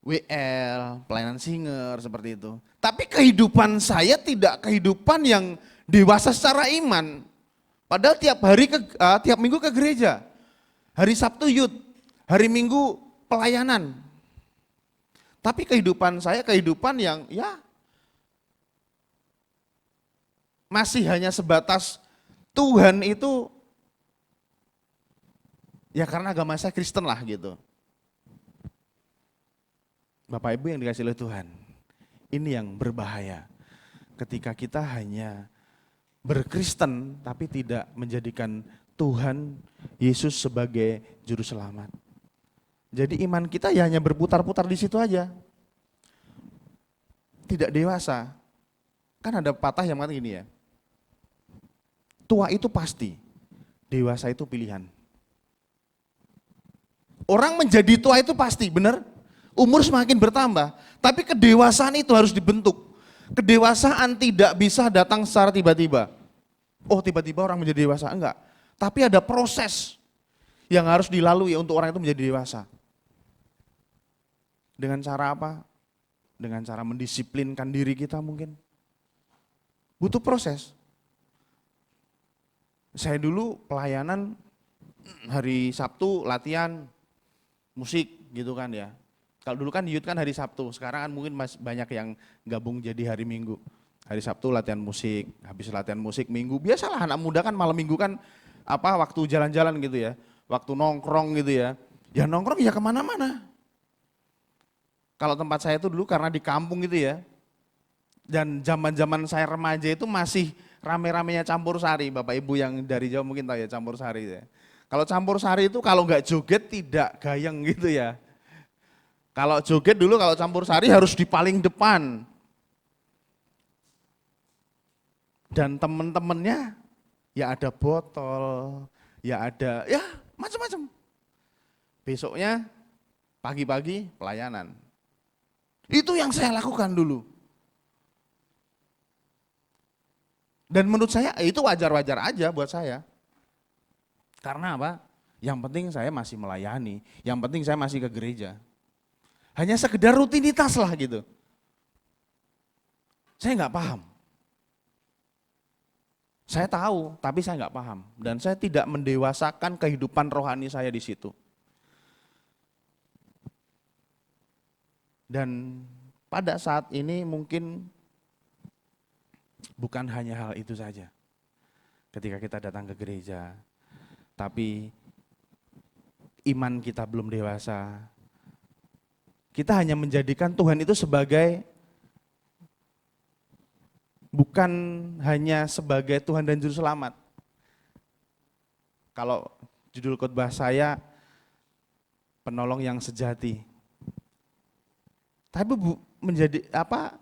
WL, pelayanan singer seperti itu. Tapi kehidupan saya tidak kehidupan yang dewasa secara iman. Padahal tiap minggu ke gereja. Hari Sabtu youth, hari Minggu pelayanan. Tapi kehidupan saya kehidupan yang ya masih hanya sebatas Tuhan itu ya karena agama saya Kristen lah gitu. Bapak Ibu yang dikasihi oleh Tuhan, ini yang berbahaya. Ketika kita hanya berkristen tapi tidak menjadikan Tuhan Yesus sebagai Juru Selamat. Jadi iman kita ya hanya berputar-putar di situ aja. Tidak dewasa. Kan ada patah yang mengatakan gini ya. Tua itu pasti, dewasa itu pilihan. Orang menjadi tua itu pasti, benar? Umur semakin bertambah, tapi kedewasaan itu harus dibentuk. Kedewasaan tidak bisa datang secara tiba-tiba. Oh tiba-tiba orang menjadi dewasa, enggak. Tapi ada proses yang harus dilalui untuk orang itu menjadi dewasa. Dengan cara apa? Dengan cara mendisiplinkan diri kita mungkin. Butuh proses. Saya dulu pelayanan hari Sabtu latihan musik gitu kan ya. Kalau dulu kan youth kan hari Sabtu, sekarang kan mungkin masih banyak yang gabung jadi hari Minggu. Hari Sabtu latihan musik, habis latihan musik Minggu. Biasalah anak muda kan malam Minggu kan waktu jalan-jalan gitu ya. Waktu nongkrong gitu ya. Ya nongkrong ya kemana-mana. Kalau tempat saya itu dulu karena di kampung gitu ya, dan zaman-zaman saya remaja itu masih rame-ramenya campur sari. Bapak Ibu yang dari Jawa mungkin tahu ya campur sari ya. Kalau campur sari itu kalau nggak joget tidak gayeng gitu ya. Kalau joget dulu kalau campur sari harus di paling depan. Dan temen-temennya ya ada botol, ya ada ya macam-macam. Besoknya pagi-pagi pelayanan. Itu yang saya lakukan dulu. Dan menurut saya itu wajar-wajar aja buat saya. Karena apa? Yang penting saya masih melayani, yang penting saya masih ke gereja. Hanya sekedar rutinitas lah gitu. Saya nggak paham. Saya tahu, tapi saya nggak paham. Dan saya tidak mendewasakan kehidupan rohani saya di situ. Dan pada saat ini mungkin bukan hanya hal itu saja. Ketika kita datang ke gereja, tapi iman kita belum dewasa. Kita hanya menjadikan Tuhan itu sebagai, bukan hanya sebagai Tuhan dan Juru Selamat. Kalau judul khotbah saya, penolong yang sejati. Tapi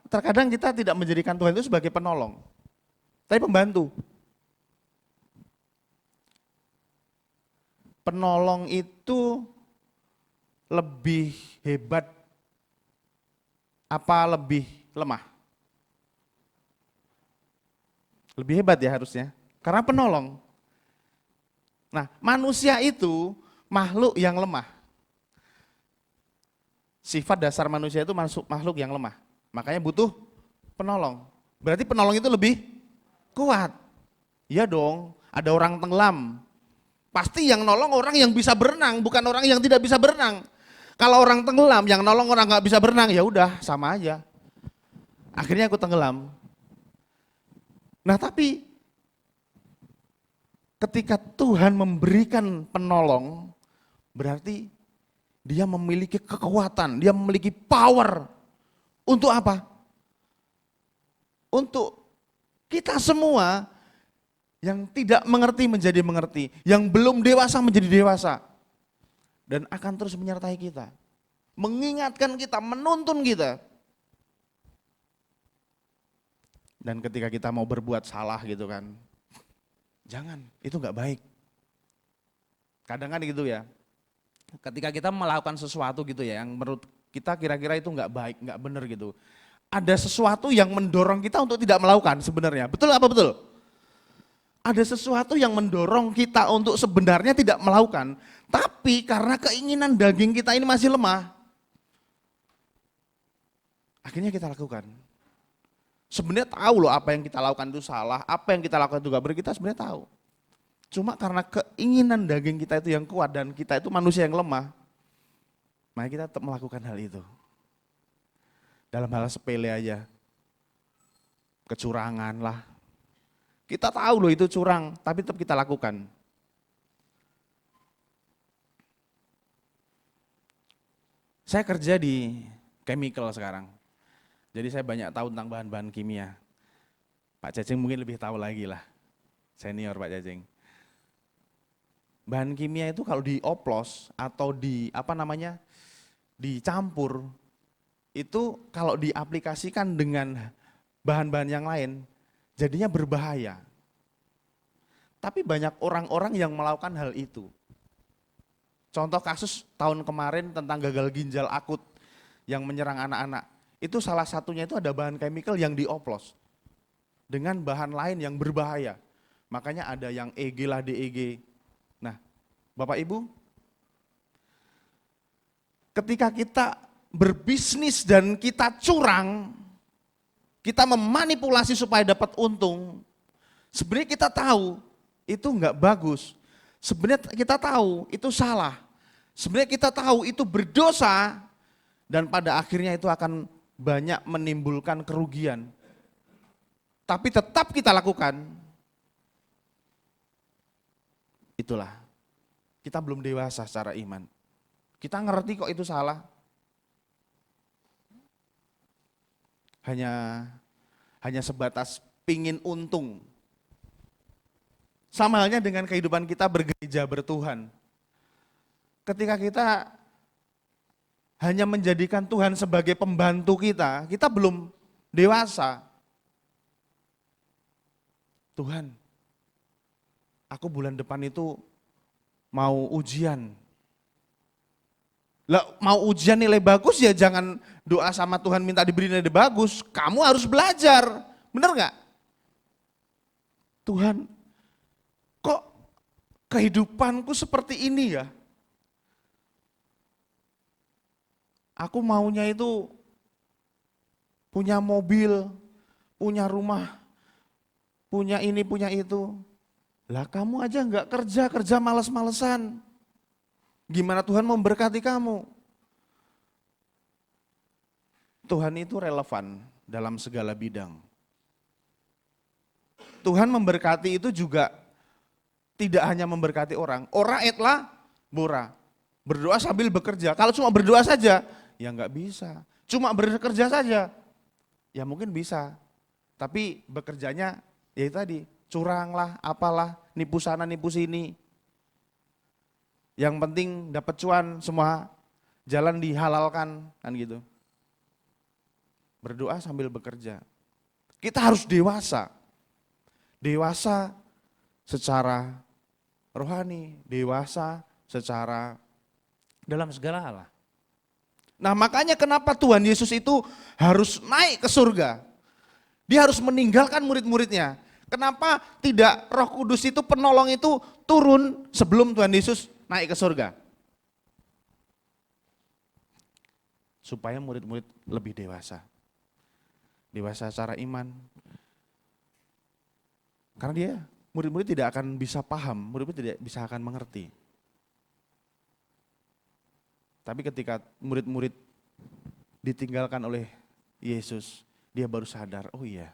terkadang kita tidak menjadikan Tuhan itu sebagai penolong, tapi pembantu. Penolong itu lebih hebat apa lebih lemah? Lebih hebat ya harusnya, karena penolong. Nah, manusia itu makhluk yang lemah. Sifat dasar manusia itu makhluk yang lemah. Makanya butuh penolong. Berarti penolong itu lebih kuat. Iya dong, ada orang tenggelam. Pasti yang nolong orang yang bisa berenang, bukan orang yang tidak bisa berenang. Kalau orang tenggelam, yang nolong orang nggak bisa berenang, ya udah sama aja. Akhirnya aku tenggelam. Nah tapi ketika Tuhan memberikan penolong, berarti dia memiliki kekuatan, dia memiliki power. Untuk apa? Untuk kita semua yang tidak mengerti menjadi mengerti, yang belum dewasa menjadi dewasa. Dan akan terus menyertai kita, mengingatkan kita, menuntun kita. Dan ketika kita mau berbuat salah gitu kan, jangan, itu nggak baik. Kadang kan gitu ya, ketika kita melakukan sesuatu gitu ya, yang menurut kita kira-kira itu nggak baik, nggak benar gitu. Ada sesuatu yang mendorong kita untuk tidak melakukan sebenarnya, betul apa betul? Ada sesuatu yang mendorong kita untuk sebenarnya tidak melakukan, tapi karena keinginan daging kita ini masih lemah, akhirnya kita lakukan. Sebenarnya tahu loh apa yang kita lakukan itu salah, apa yang kita lakukan itu gak benar, kita sebenarnya tahu. Cuma karena keinginan daging kita itu yang kuat dan kita itu manusia yang lemah, maka kita tetap melakukan hal itu. Dalam hal sepele aja, kecurangan lah. Kita tahu loh itu curang, tapi tetap kita lakukan. Saya kerja di chemical sekarang. Jadi saya banyak tahu tentang bahan-bahan kimia. Pak Cacing mungkin lebih tahu lagi lah. Senior Pak Cacing. Bahan kimia itu kalau dioplos atau dicampur, itu kalau diaplikasikan dengan bahan-bahan yang lain, jadinya berbahaya. Tapi banyak orang-orang yang melakukan hal itu. Contoh kasus tahun kemarin tentang gagal ginjal akut yang menyerang anak-anak. Itu salah satunya itu ada bahan chemical yang dioplos dengan bahan lain yang berbahaya. Makanya ada yang EG lah, DEG. Nah, Bapak Ibu, ketika kita berbisnis dan kita curang, kita memanipulasi supaya dapat untung, sebenarnya kita tahu itu enggak bagus. Sebenarnya kita tahu itu salah. Sebenarnya kita tahu itu berdosa dan pada akhirnya itu akan banyak menimbulkan kerugian. Tapi tetap kita lakukan. Itulah. Kita belum dewasa secara iman. Kita ngerti kok itu salah. Hanya sebatas pingin untung. Sama halnya dengan kehidupan kita bergereja, bertuhan. Ketika kita hanya menjadikan Tuhan sebagai pembantu kita, kita belum dewasa. Tuhan, aku bulan depan itu mau ujian. Lah, mau ujian nilai bagus ya jangan doa sama Tuhan minta diberi nilai bagus. Kamu harus belajar, benar nggak? Tuhan, kok kehidupanku seperti ini ya? Aku maunya itu punya mobil, punya rumah, punya ini, punya itu. Lah kamu aja nggak kerja males-malesan. Gimana Tuhan memberkati kamu? Tuhan itu relevan dalam segala bidang. Tuhan memberkati itu juga tidak hanya memberkati orang. Ora etlah bora. Berdoa sambil bekerja. Kalau cuma berdoa saja, ya nggak bisa. Cuma bekerja saja, ya mungkin bisa. Tapi bekerjanya ya itu tadi, curang lah, apalah, nipu sana, nipu sini. Yang penting dapat cuan, semua jalan dihalalkan, kan gitu. Berdoa sambil bekerja. Kita harus dewasa. Dewasa secara rohani, dewasa secara dalam segala hal. Nah makanya kenapa Tuhan Yesus itu harus naik ke surga. Dia harus meninggalkan murid-muridnya. Kenapa tidak Roh Kudus itu, penolong itu turun sebelum Tuhan Yesus naik ke surga? Supaya murid-murid lebih dewasa. Dewasa secara iman. Karena dia murid-murid tidak akan bisa paham, murid-murid tidak bisa akan mengerti. Tapi ketika murid-murid ditinggalkan oleh Yesus, dia baru sadar, oh iya.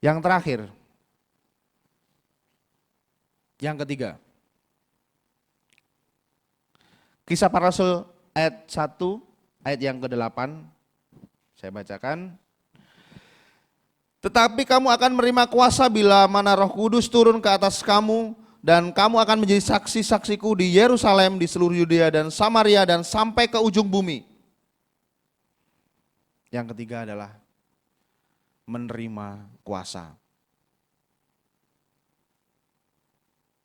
Yang terakhir, yang ketiga, Kisah Para Rasul ayat 1, ayat yang ke-8, saya bacakan. Tetapi kamu akan menerima kuasa bila mana Roh Kudus turun ke atas kamu, dan kamu akan menjadi saksi-saksiku di Yerusalem, di seluruh Yudea dan Samaria, dan sampai ke ujung bumi. Yang ketiga adalah menerima kuasa.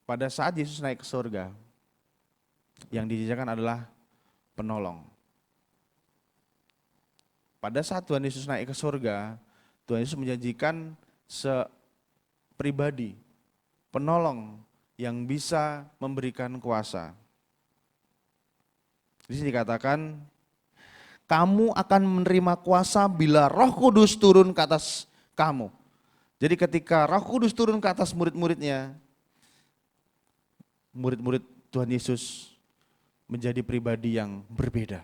Pada saat Yesus naik ke surga, yang dijanjikan adalah penolong. Pada saat Tuhan Yesus naik ke surga, Tuhan Yesus menjanjikan pribadi, penolong yang bisa memberikan kuasa. Di sini dikatakan, kamu akan menerima kuasa bila Roh Kudus turun ke atas kamu. Jadi ketika Roh Kudus turun ke atas murid-muridnya, murid-murid Tuhan Yesus menjadi pribadi yang berbeda.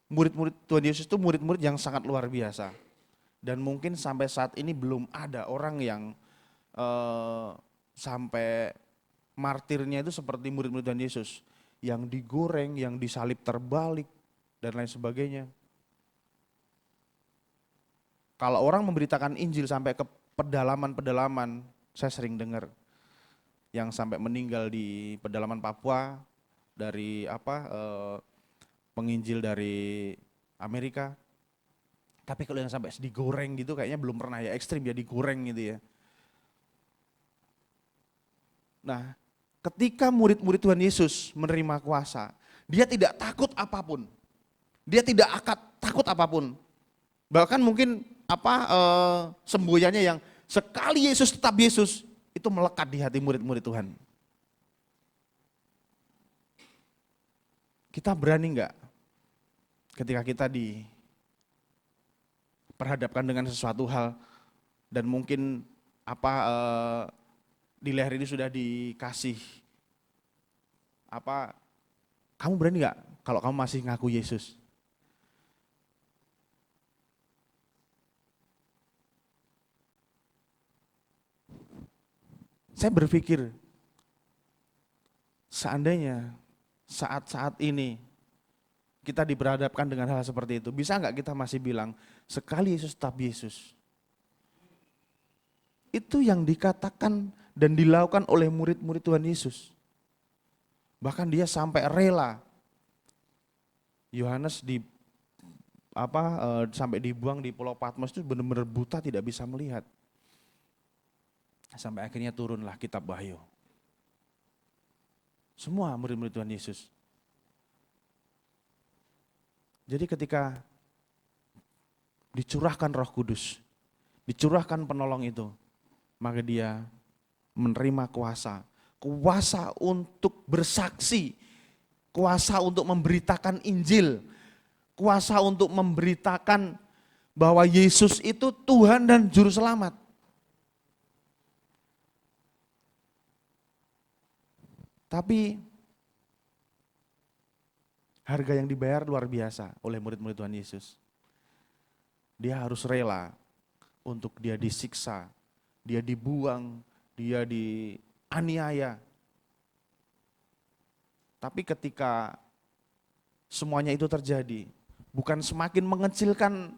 Murid-murid Tuhan Yesus itu murid-murid yang sangat luar biasa. Dan mungkin sampai saat ini belum ada orang yang sampai martirnya itu seperti murid-murid Tuhan Yesus. Yang digoreng, yang disalib terbalik, dan lain sebagainya. Kalau orang memberitakan Injil sampai ke pedalaman-pedalaman, saya sering dengar yang sampai meninggal di pedalaman Papua dari penginjil dari Amerika. Tapi kalau yang sampai digoreng gitu kayaknya belum pernah ya, ekstrim ya digoreng gitu ya. Nah, ketika murid-murid Tuhan Yesus menerima kuasa, dia tidak takut apapun. Dia tidak akan takut apapun. Bahkan mungkin semboyannya yang sekali Yesus tetap Yesus, itu melekat di hati murid-murid Tuhan. Kita berani enggak ketika kita diperhadapkan dengan sesuatu hal dan mungkin di leher ini sudah dikasih kamu berani enggak kalau kamu masih ngaku Yesus? Saya berpikir, seandainya saat-saat ini kita diperhadapkan dengan hal seperti itu, bisa enggak kita masih bilang, sekali Yesus tetap Yesus? Itu yang dikatakan dan dilakukan oleh murid-murid Tuhan Yesus. Bahkan dia sampai rela. Yohanes sampai dibuang di Pulau Patmos itu benar-benar buta, tidak bisa melihat. Sampai akhirnya turunlah kitab Wahyu. Semua murid-murid Tuhan Yesus. Jadi ketika dicurahkan Roh Kudus, dicurahkan penolong itu, maka dia menerima kuasa. Kuasa untuk bersaksi, kuasa untuk memberitakan Injil, kuasa untuk memberitakan bahwa Yesus itu Tuhan dan Juru Selamat. Tapi harga yang dibayar luar biasa oleh murid-murid Tuhan Yesus. Dia harus rela untuk dia disiksa, dia dibuang, dia dianiaya. Tapi ketika semuanya itu terjadi, bukan semakin mengecilkan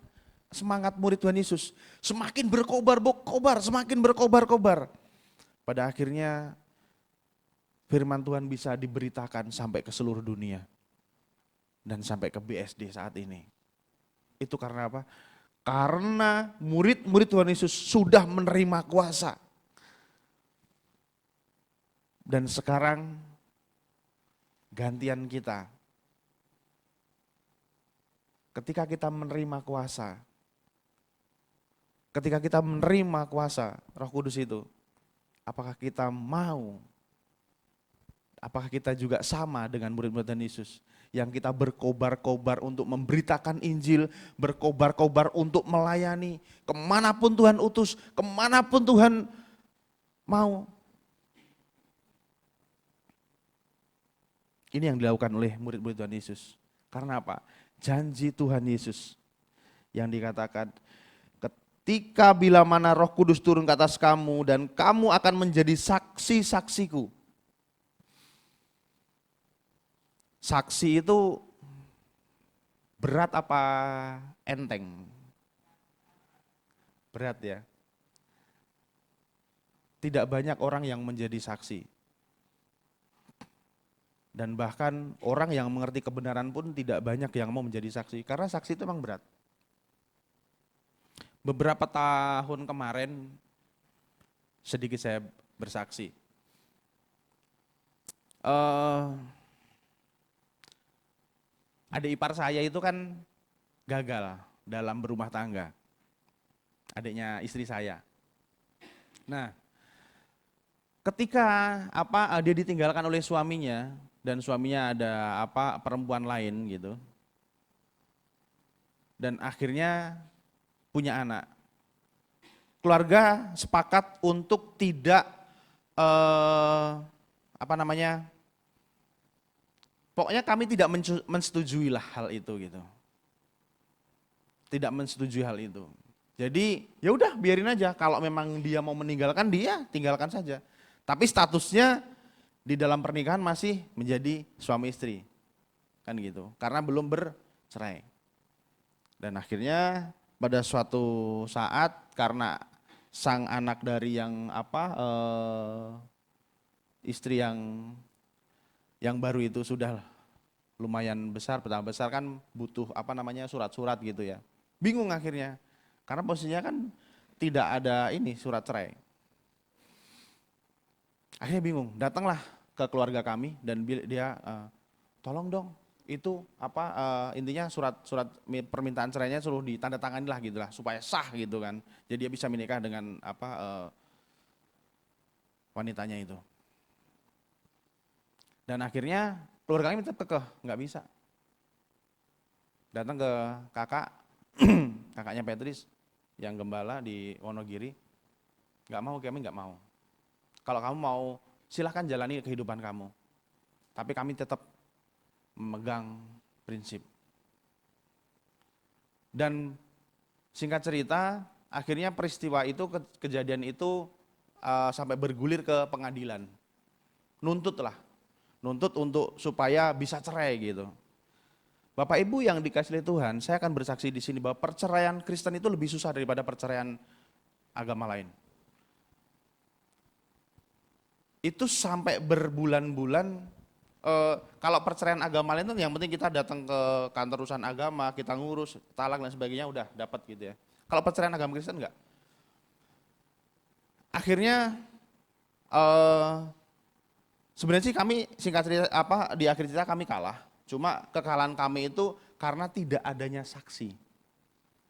semangat murid Tuhan Yesus, semakin berkobar-kobar, semakin berkobar-kobar. Pada akhirnya firman Tuhan bisa diberitakan sampai ke seluruh dunia dan sampai ke BSD saat ini. Itu karena apa? Karena murid-murid Tuhan Yesus sudah menerima kuasa. Dan sekarang gantian kita. Ketika kita menerima kuasa, Roh Kudus itu, apakah kita mau? Apakah kita juga sama dengan murid-murid Tuhan Yesus yang kita berkobar-kobar untuk memberitakan Injil, berkobar-kobar untuk melayani, kemanapun Tuhan utus, kemanapun Tuhan mau. Ini yang dilakukan oleh murid-murid Tuhan Yesus. Karena apa? Janji Tuhan Yesus yang dikatakan, ketika bila mana Roh Kudus turun ke atas kamu dan kamu akan menjadi saksi-saksiku. Saksi itu berat apa enteng? Berat ya. Tidak banyak orang yang menjadi saksi. Dan bahkan orang yang mengerti kebenaran pun tidak banyak yang mau menjadi saksi. Karena saksi itu memang berat. Beberapa tahun kemarin sedikit saya bersaksi. Adik ipar saya itu kan gagal dalam berumah tangga. Adiknya istri saya. Nah, ketika dia ditinggalkan oleh suaminya dan suaminya ada perempuan lain gitu. Dan akhirnya punya anak. Keluarga sepakat untuk tidak pokoknya kami tidak mensetujui lah hal itu gitu. Tidak mensetujui hal itu. Jadi ya udah biarin aja, kalau memang dia mau meninggalkan dia tinggalkan saja. Tapi statusnya di dalam pernikahan masih menjadi suami istri. Kan gitu. Karena belum bercerai. Dan akhirnya pada suatu saat karena sang anak dari yang istri yang baru itu sudah lumayan besar, pertama besar kan butuh surat-surat gitu ya. Bingung akhirnya, karena posisinya kan tidak ada surat cerai. Akhirnya bingung, datanglah ke keluarga kami dan dia tolong dong itu intinya surat permintaan cerainya suruh ditandatangani lah gitulah supaya sah gitu kan. Jadi dia bisa menikah dengan wanitanya itu. Dan akhirnya keluarga kami tetap kekeh, nggak bisa. Datang ke kakaknya Petris yang gembala di Wonogiri, kami nggak mau. Kalau kamu mau silahkan jalani kehidupan kamu, tapi kami tetap memegang prinsip. Dan singkat cerita, akhirnya peristiwa itu, kejadian itu sampai bergulir ke pengadilan, nuntut untuk supaya bisa cerai gitu. Bapak Ibu yang dikasihi Tuhan, saya akan bersaksi di sini bahwa perceraian Kristen itu lebih susah daripada perceraian agama lain. Itu sampai berbulan-bulan, kalau perceraian agama lain itu yang penting kita datang ke kantor urusan agama, kita ngurus, talak dan sebagainya udah dapat gitu ya. Kalau perceraian agama Kristen enggak. Akhirnya sebenarnya sih kami singkat cerita di akhir cerita kami kalah. Cuma kekalahan kami itu karena tidak adanya saksi.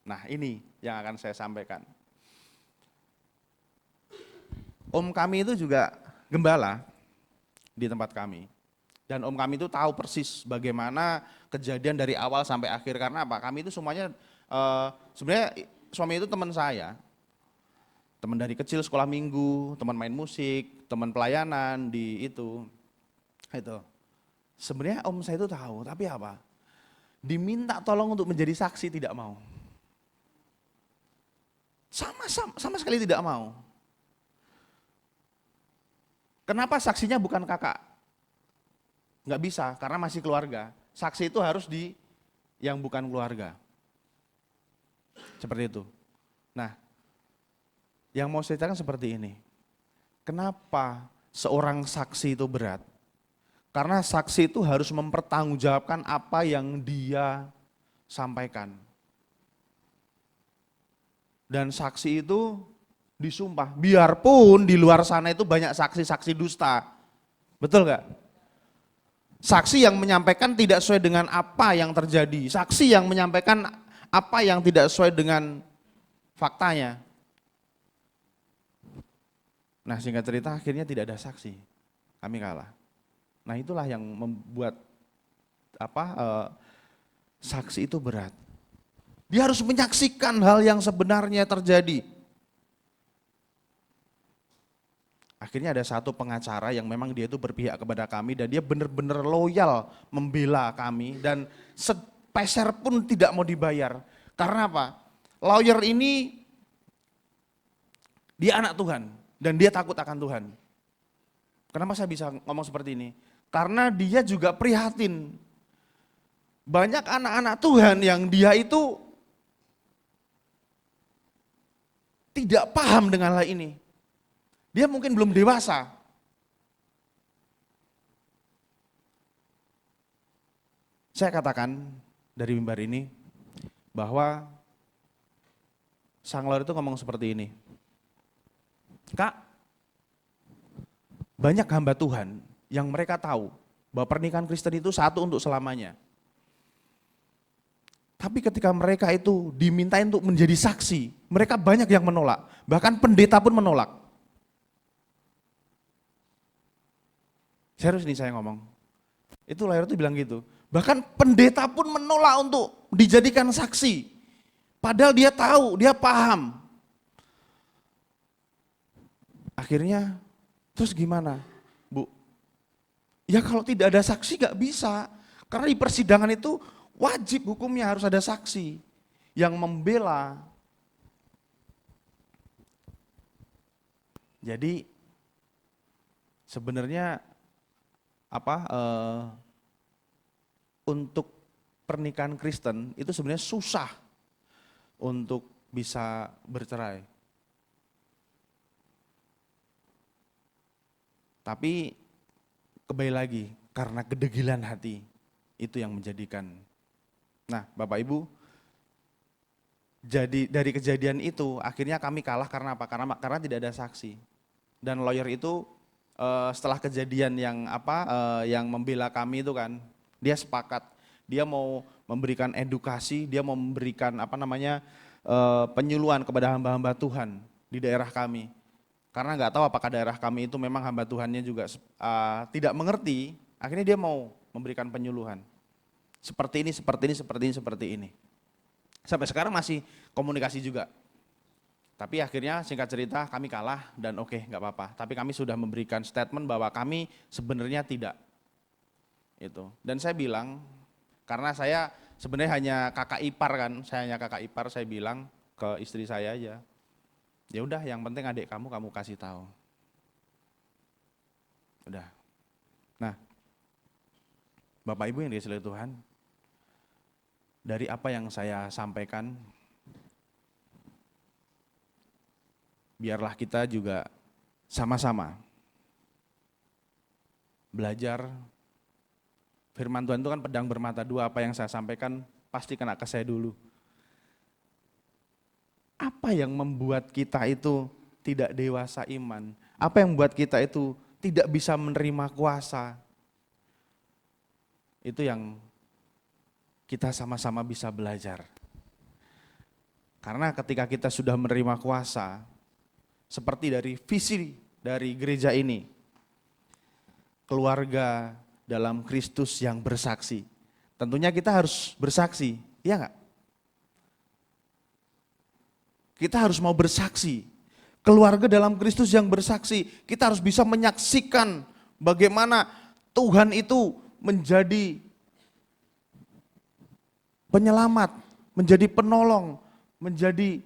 Nah, ini yang akan saya sampaikan. Om kami itu juga gembala di tempat kami. Dan om kami itu tahu persis bagaimana kejadian dari awal sampai akhir. Karena apa? Kami itu semuanya sebenarnya suami itu teman saya. Teman dari kecil sekolah minggu, teman main musik, teman pelayanan di itu. Sebenarnya om saya itu tahu, tapi apa? Diminta tolong untuk menjadi saksi tidak mau. Sama sekali tidak mau. Kenapa saksinya bukan kakak? Nggak bisa, karena masih keluarga. Saksi itu harus yang bukan keluarga. Seperti itu. Nah, yang mau saya ceritakan seperti ini. Kenapa seorang saksi itu berat? Karena saksi itu harus mempertanggungjawabkan apa yang dia sampaikan. Dan saksi itu disumpah, biarpun di luar sana itu banyak saksi-saksi dusta. Betul gak? Saksi yang menyampaikan tidak sesuai dengan apa yang terjadi. Saksi yang menyampaikan apa yang tidak sesuai dengan faktanya. Nah, singkat cerita akhirnya tidak ada saksi. Kami kalah. Nah, itulah yang membuat saksi itu berat. Dia harus menyaksikan hal yang sebenarnya terjadi. Akhirnya ada satu pengacara yang memang dia itu berpihak kepada kami dan dia benar-benar loyal membela kami dan sepeser pun tidak mau dibayar. Karena apa? Lawyer ini dia anak Tuhan dan dia takut akan Tuhan. Kenapa saya bisa ngomong seperti ini? Karena dia juga prihatin. Banyak anak-anak Tuhan yang dia itu tidak paham dengan hal ini. Dia mungkin belum dewasa. Saya katakan dari mimbar ini bahwa sang lawyer itu ngomong seperti ini. Kak, banyak hamba Tuhan yang mereka tahu bahwa pernikahan Kristen itu satu untuk selamanya. Tapi ketika mereka itu dimintain untuk menjadi saksi, mereka banyak yang menolak. Bahkan pendeta pun menolak. Serius nih saya ngomong. Itu lawyer itu bilang gitu. Bahkan pendeta pun menolak untuk dijadikan saksi. Padahal dia tahu, dia paham. Akhirnya, terus gimana, Bu? Ya kalau tidak ada saksi gak bisa. Karena di persidangan itu wajib hukumnya harus ada saksi yang membela. Jadi sebenarnya untuk pernikahan Kristen itu sebenarnya susah untuk bisa bercerai. Tapi kembali lagi karena kedegilan hati itu yang menjadikan. Nah, Bapak Ibu, jadi dari kejadian itu akhirnya kami kalah karena apa? Karena tidak ada saksi. Dan lawyer itu setelah kejadian yang membela kami itu kan, dia sepakat, dia mau memberikan edukasi, dia mau memberikan penyuluhan kepada hamba-hamba Tuhan di daerah kami. Karena nggak tahu apakah daerah kami itu memang hamba Tuhannya juga tidak mengerti, akhirnya dia mau memberikan penyuluhan. Seperti ini, seperti ini, seperti ini, seperti ini. Sampai sekarang masih komunikasi juga. Tapi akhirnya singkat cerita kami kalah dan oke, nggak apa-apa. Tapi kami sudah memberikan statement bahwa kami sebenarnya tidak. Itu. Dan saya bilang, karena saya sebenarnya hanya kakak ipar kan, saya bilang ke istri saya aja. Ya udah, yang penting adik kamu kasih tahu. Udah. Nah, Bapak Ibu yang dikasihi Tuhan, dari apa yang saya sampaikan, biarlah kita juga sama-sama belajar. Firman Tuhan itu kan pedang bermata dua, apa yang saya sampaikan pasti kena ke saya dulu. Apa yang membuat kita itu tidak dewasa iman? Apa yang membuat kita itu tidak bisa menerima kuasa? Itu yang kita sama-sama bisa belajar. Karena ketika kita sudah menerima kuasa, seperti dari visi dari gereja ini, keluarga dalam Kristus yang bersaksi. Tentunya kita harus bersaksi, iya enggak? Kita harus mau bersaksi. Keluarga dalam Kristus yang bersaksi, kita harus bisa menyaksikan bagaimana Tuhan itu menjadi penyelamat, menjadi penolong, menjadi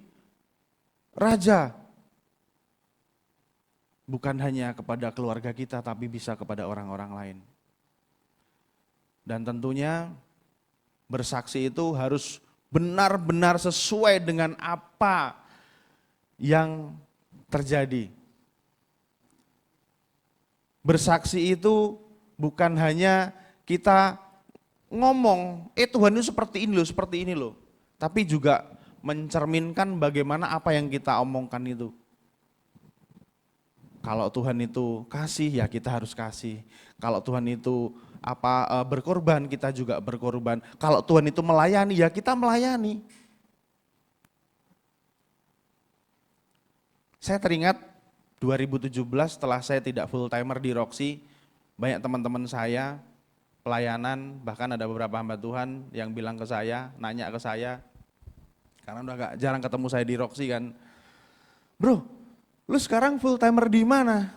raja. Bukan hanya kepada keluarga kita, tapi bisa kepada orang-orang lain. Dan tentunya bersaksi itu harus benar-benar sesuai dengan apa yang terjadi. Bersaksi itu bukan hanya kita ngomong, Tuhan itu seperti ini loh. Tapi juga mencerminkan bagaimana apa yang kita omongkan itu. Kalau Tuhan itu kasih, ya kita harus kasih. Kalau Tuhan itu berkorban, kita juga berkorban. Kalau Tuhan itu melayani, ya kita melayani. Saya teringat 2017 setelah saya tidak full timer di Roxy, banyak teman-teman saya pelayanan, bahkan ada beberapa hamba Tuhan yang bilang ke saya, nanya ke saya, karena udah gak jarang ketemu saya di Roxy kan, bro, lu sekarang full timer di mana?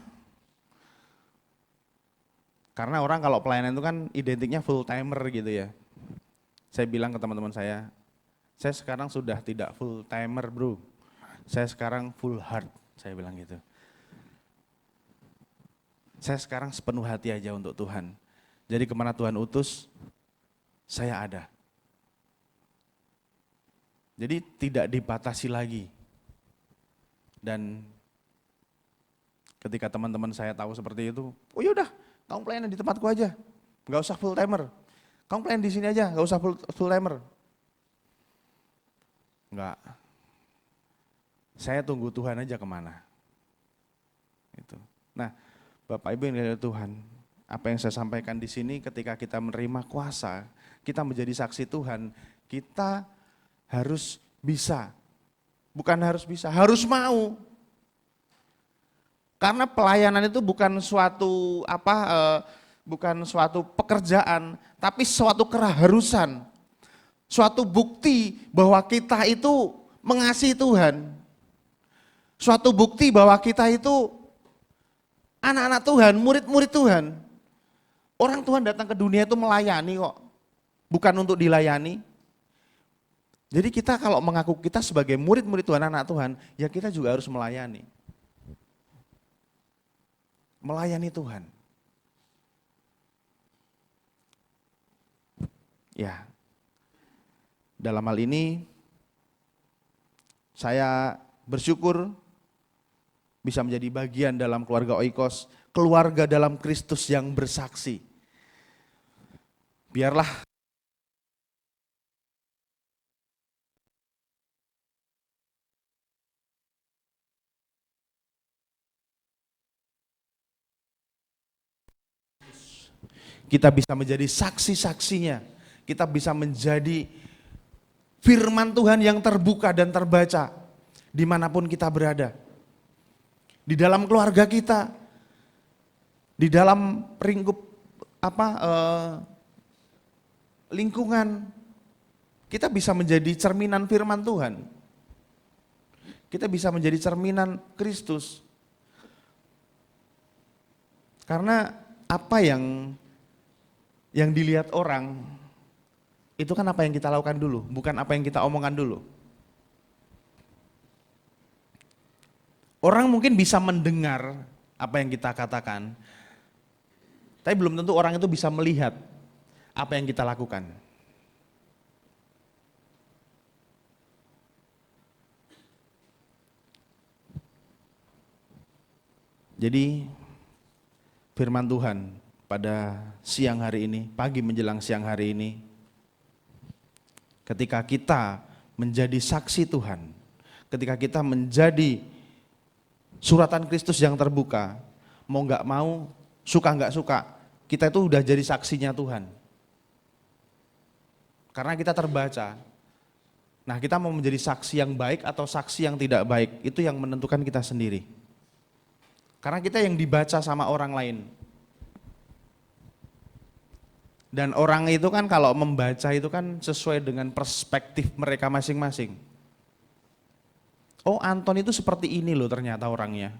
Karena orang kalau pelayanan itu kan identiknya full timer gitu ya. Saya bilang ke teman-teman saya sekarang sudah tidak full timer bro, saya sekarang full heart, saya bilang gitu. Saya sekarang sepenuh hati aja untuk Tuhan. Jadi kemana Tuhan utus, saya ada. Jadi tidak dibatasi lagi. Dan ketika teman-teman saya tahu seperti itu, oh yaudah, kamu pelayanan di tempatku aja, nggak usah full timer. Kamu pelayanan di sini aja, nggak usah full timer. Enggak. Saya tunggu Tuhan aja kemana. Itu. Nah, Bapak Ibu yang dikasihi Tuhan, apa yang saya sampaikan di sini ketika kita menerima kuasa, kita menjadi saksi Tuhan, kita harus bisa. Bukan harus bisa, harus mau. Karena pelayanan itu bukan suatu bukan suatu pekerjaan, tapi suatu keharusan. Suatu bukti bahwa kita itu mengasihi Tuhan. Suatu bukti bahwa kita itu anak-anak Tuhan, murid-murid Tuhan. Orang Tuhan datang ke dunia itu melayani kok, bukan untuk dilayani. Jadi kita kalau mengaku kita sebagai murid-murid Tuhan, anak Tuhan, ya kita juga harus melayani. Melayani Tuhan. Ya, dalam hal ini saya bersyukur bisa menjadi bagian dalam keluarga Oikos, keluarga dalam Kristus yang bersaksi. Biarlah kita bisa menjadi saksi-saksinya, kita bisa menjadi firman Tuhan yang terbuka dan terbaca dimanapun kita berada. Di dalam keluarga kita, di dalam lingkungan, kita bisa menjadi cerminan firman Tuhan. Kita bisa menjadi cerminan Kristus. Karena apa yang dilihat orang, itu kan apa yang kita lakukan dulu, bukan apa yang kita omongkan dulu. Orang mungkin bisa mendengar apa yang kita katakan, tapi belum tentu orang itu bisa melihat apa yang kita lakukan. Jadi firman Tuhan pada siang hari ini, pagi menjelang siang hari ini, ketika kita menjadi saksi Tuhan, ketika kita menjadi suratan Kristus yang terbuka, mau nggak mau, suka nggak suka, kita itu udah jadi saksinya Tuhan. Karena kita terbaca. Nah, kita mau menjadi saksi yang baik atau saksi yang tidak baik, itu yang menentukan kita sendiri. Karena kita yang dibaca sama orang lain. Dan orang itu kan kalau membaca itu kan sesuai dengan perspektif mereka masing-masing. Oh, Anton itu seperti ini loh ternyata orangnya.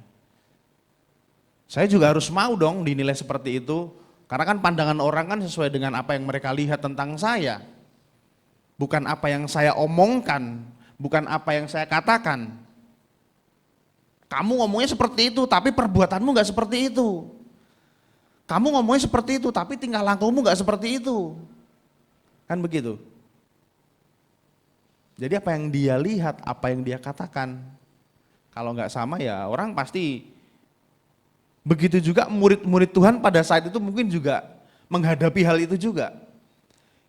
Saya juga harus mau dong dinilai seperti itu, karena kan pandangan orang kan sesuai dengan apa yang mereka lihat tentang saya. Bukan apa yang saya omongkan, bukan apa yang saya katakan. Kamu ngomongnya seperti itu, tapi perbuatanmu gak seperti itu. Kamu ngomongnya seperti itu, tapi tingkah lakumu gak seperti itu. Kan begitu. Jadi apa yang dia lihat, apa yang dia katakan, kalau nggak sama ya orang pasti. Begitu juga murid-murid Tuhan pada saat itu mungkin juga menghadapi hal itu juga.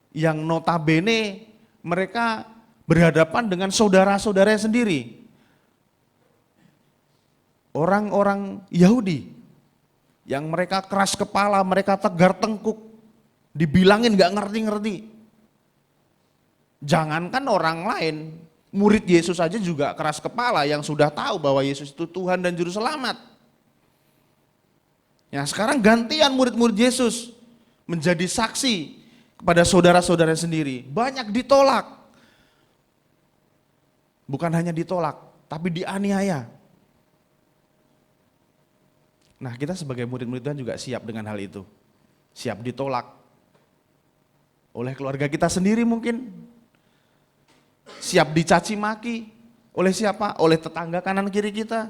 Yang notabene mereka berhadapan dengan saudara-saudaranya sendiri. Orang-orang Yahudi yang mereka keras kepala, mereka tegar tengkuk, dibilangin nggak ngerti-ngerti. Jangankan orang lain, murid Yesus aja juga keras kepala yang sudah tahu bahwa Yesus itu Tuhan dan Juru Selamat. Ya sekarang gantian murid-murid Yesus, menjadi saksi kepada saudara-saudara sendiri. Banyak ditolak. Bukan hanya ditolak, tapi dianiaya. Nah, kita sebagai murid-murid Tuhan juga siap dengan hal itu. Siap ditolak oleh keluarga kita sendiri mungkin. Siap dicaci maki oleh siapa? Oleh tetangga kanan kiri kita.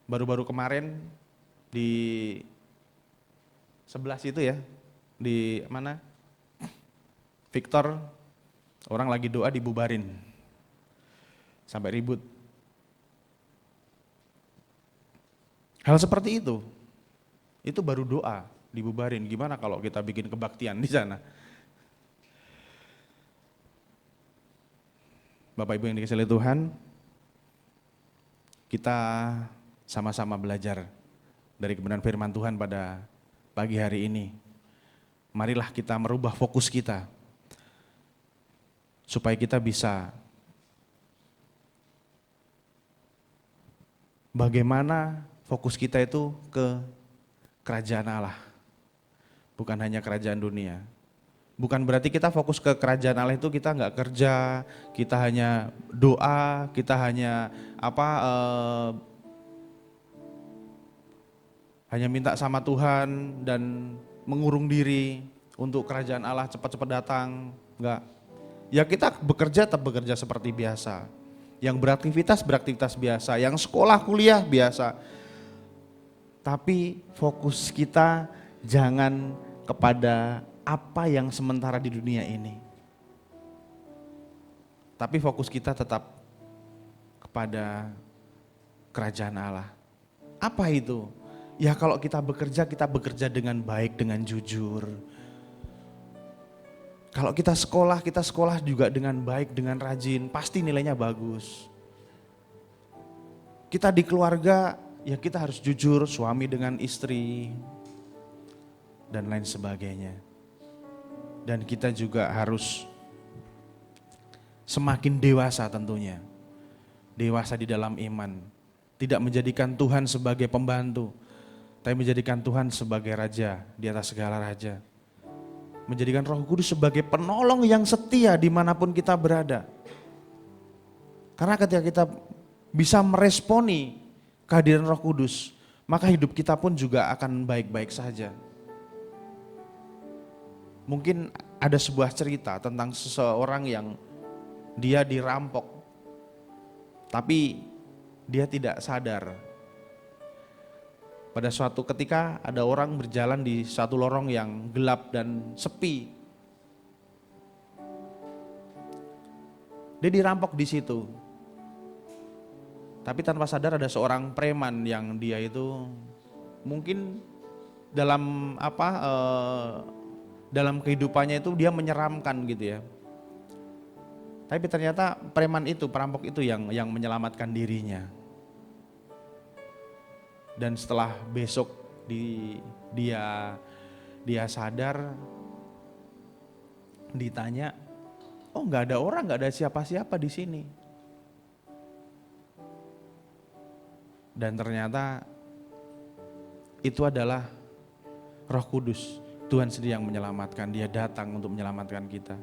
Baru-baru kemarin di sebelah situ ya, di mana? Victor, orang lagi doa dibubarin. Sampai ribut. Hal seperti itu baru doa, dibubarin. Gimana kalau kita bikin kebaktian di sana? Bapak Ibu yang dikasihi oleh Tuhan, kita sama-sama belajar dari kebenaran firman Tuhan pada pagi hari ini. Marilah kita merubah fokus kita, supaya kita bisa bagaimana fokus kita itu ke kerajaan Allah, bukan hanya kerajaan dunia. Bukan berarti kita fokus ke kerajaan Allah itu kita nggak kerja, kita hanya doa, kita hanya hanya minta sama Tuhan dan mengurung diri untuk kerajaan Allah cepat-cepat datang. Enggak. Ya kita bekerja tetap bekerja seperti biasa. Yang beraktivitas biasa, yang sekolah kuliah biasa. Tapi fokus kita jangan kepada apa yang sementara di dunia ini. Tapi fokus kita tetap kepada kerajaan Allah. Apa itu? Ya kalau kita bekerja dengan baik, dengan jujur. Kalau kita sekolah juga dengan baik, dengan rajin, pasti nilainya bagus. Kita di keluarga, ya kita harus jujur, suami dengan istri, dan lain sebagainya. Dan kita juga harus semakin dewasa tentunya. Dewasa di dalam iman. Tidak menjadikan Tuhan sebagai pembantu, tapi menjadikan Tuhan sebagai raja di atas segala raja. Menjadikan Roh Kudus sebagai penolong yang setia dimanapun kita berada. Karena ketika kita bisa meresponi kehadiran Roh Kudus, maka hidup kita pun juga akan baik-baik saja. Mungkin ada sebuah cerita tentang seseorang yang dia dirampok, tapi dia tidak sadar. Pada suatu ketika ada orang berjalan di satu lorong yang gelap dan sepi. Dia dirampok di situ. Tapi tanpa sadar ada seorang preman yang dia itu mungkin dalam dalam kehidupannya itu dia menyeramkan gitu ya. Tapi ternyata preman itu, perampok itu yang menyelamatkan dirinya. Dan setelah besok dia sadar, ditanya, oh nggak ada orang, nggak ada siapa-siapa di sini. Dan ternyata itu adalah Roh Kudus. Tuhan sendiri yang menyelamatkan, dia datang untuk menyelamatkan kita.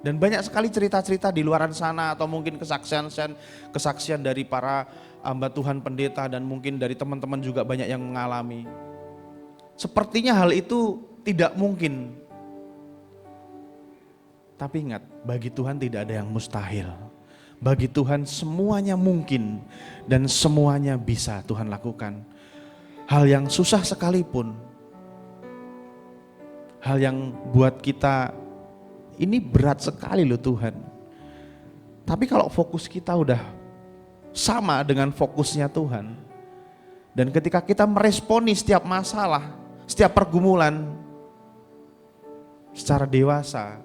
Dan banyak sekali cerita-cerita di luaran sana atau mungkin kesaksian dari para hamba Tuhan pendeta dan mungkin dari teman-teman juga banyak yang mengalami. Sepertinya hal itu tidak mungkin. Tapi ingat, bagi Tuhan tidak ada yang mustahil. Bagi Tuhan semuanya mungkin dan semuanya bisa Tuhan lakukan. Hal yang susah sekalipun, hal yang buat kita ini berat sekali loh Tuhan. Tapi kalau fokus kita udah sama dengan fokusnya Tuhan, dan ketika kita meresponi setiap masalah, setiap pergumulan secara dewasa,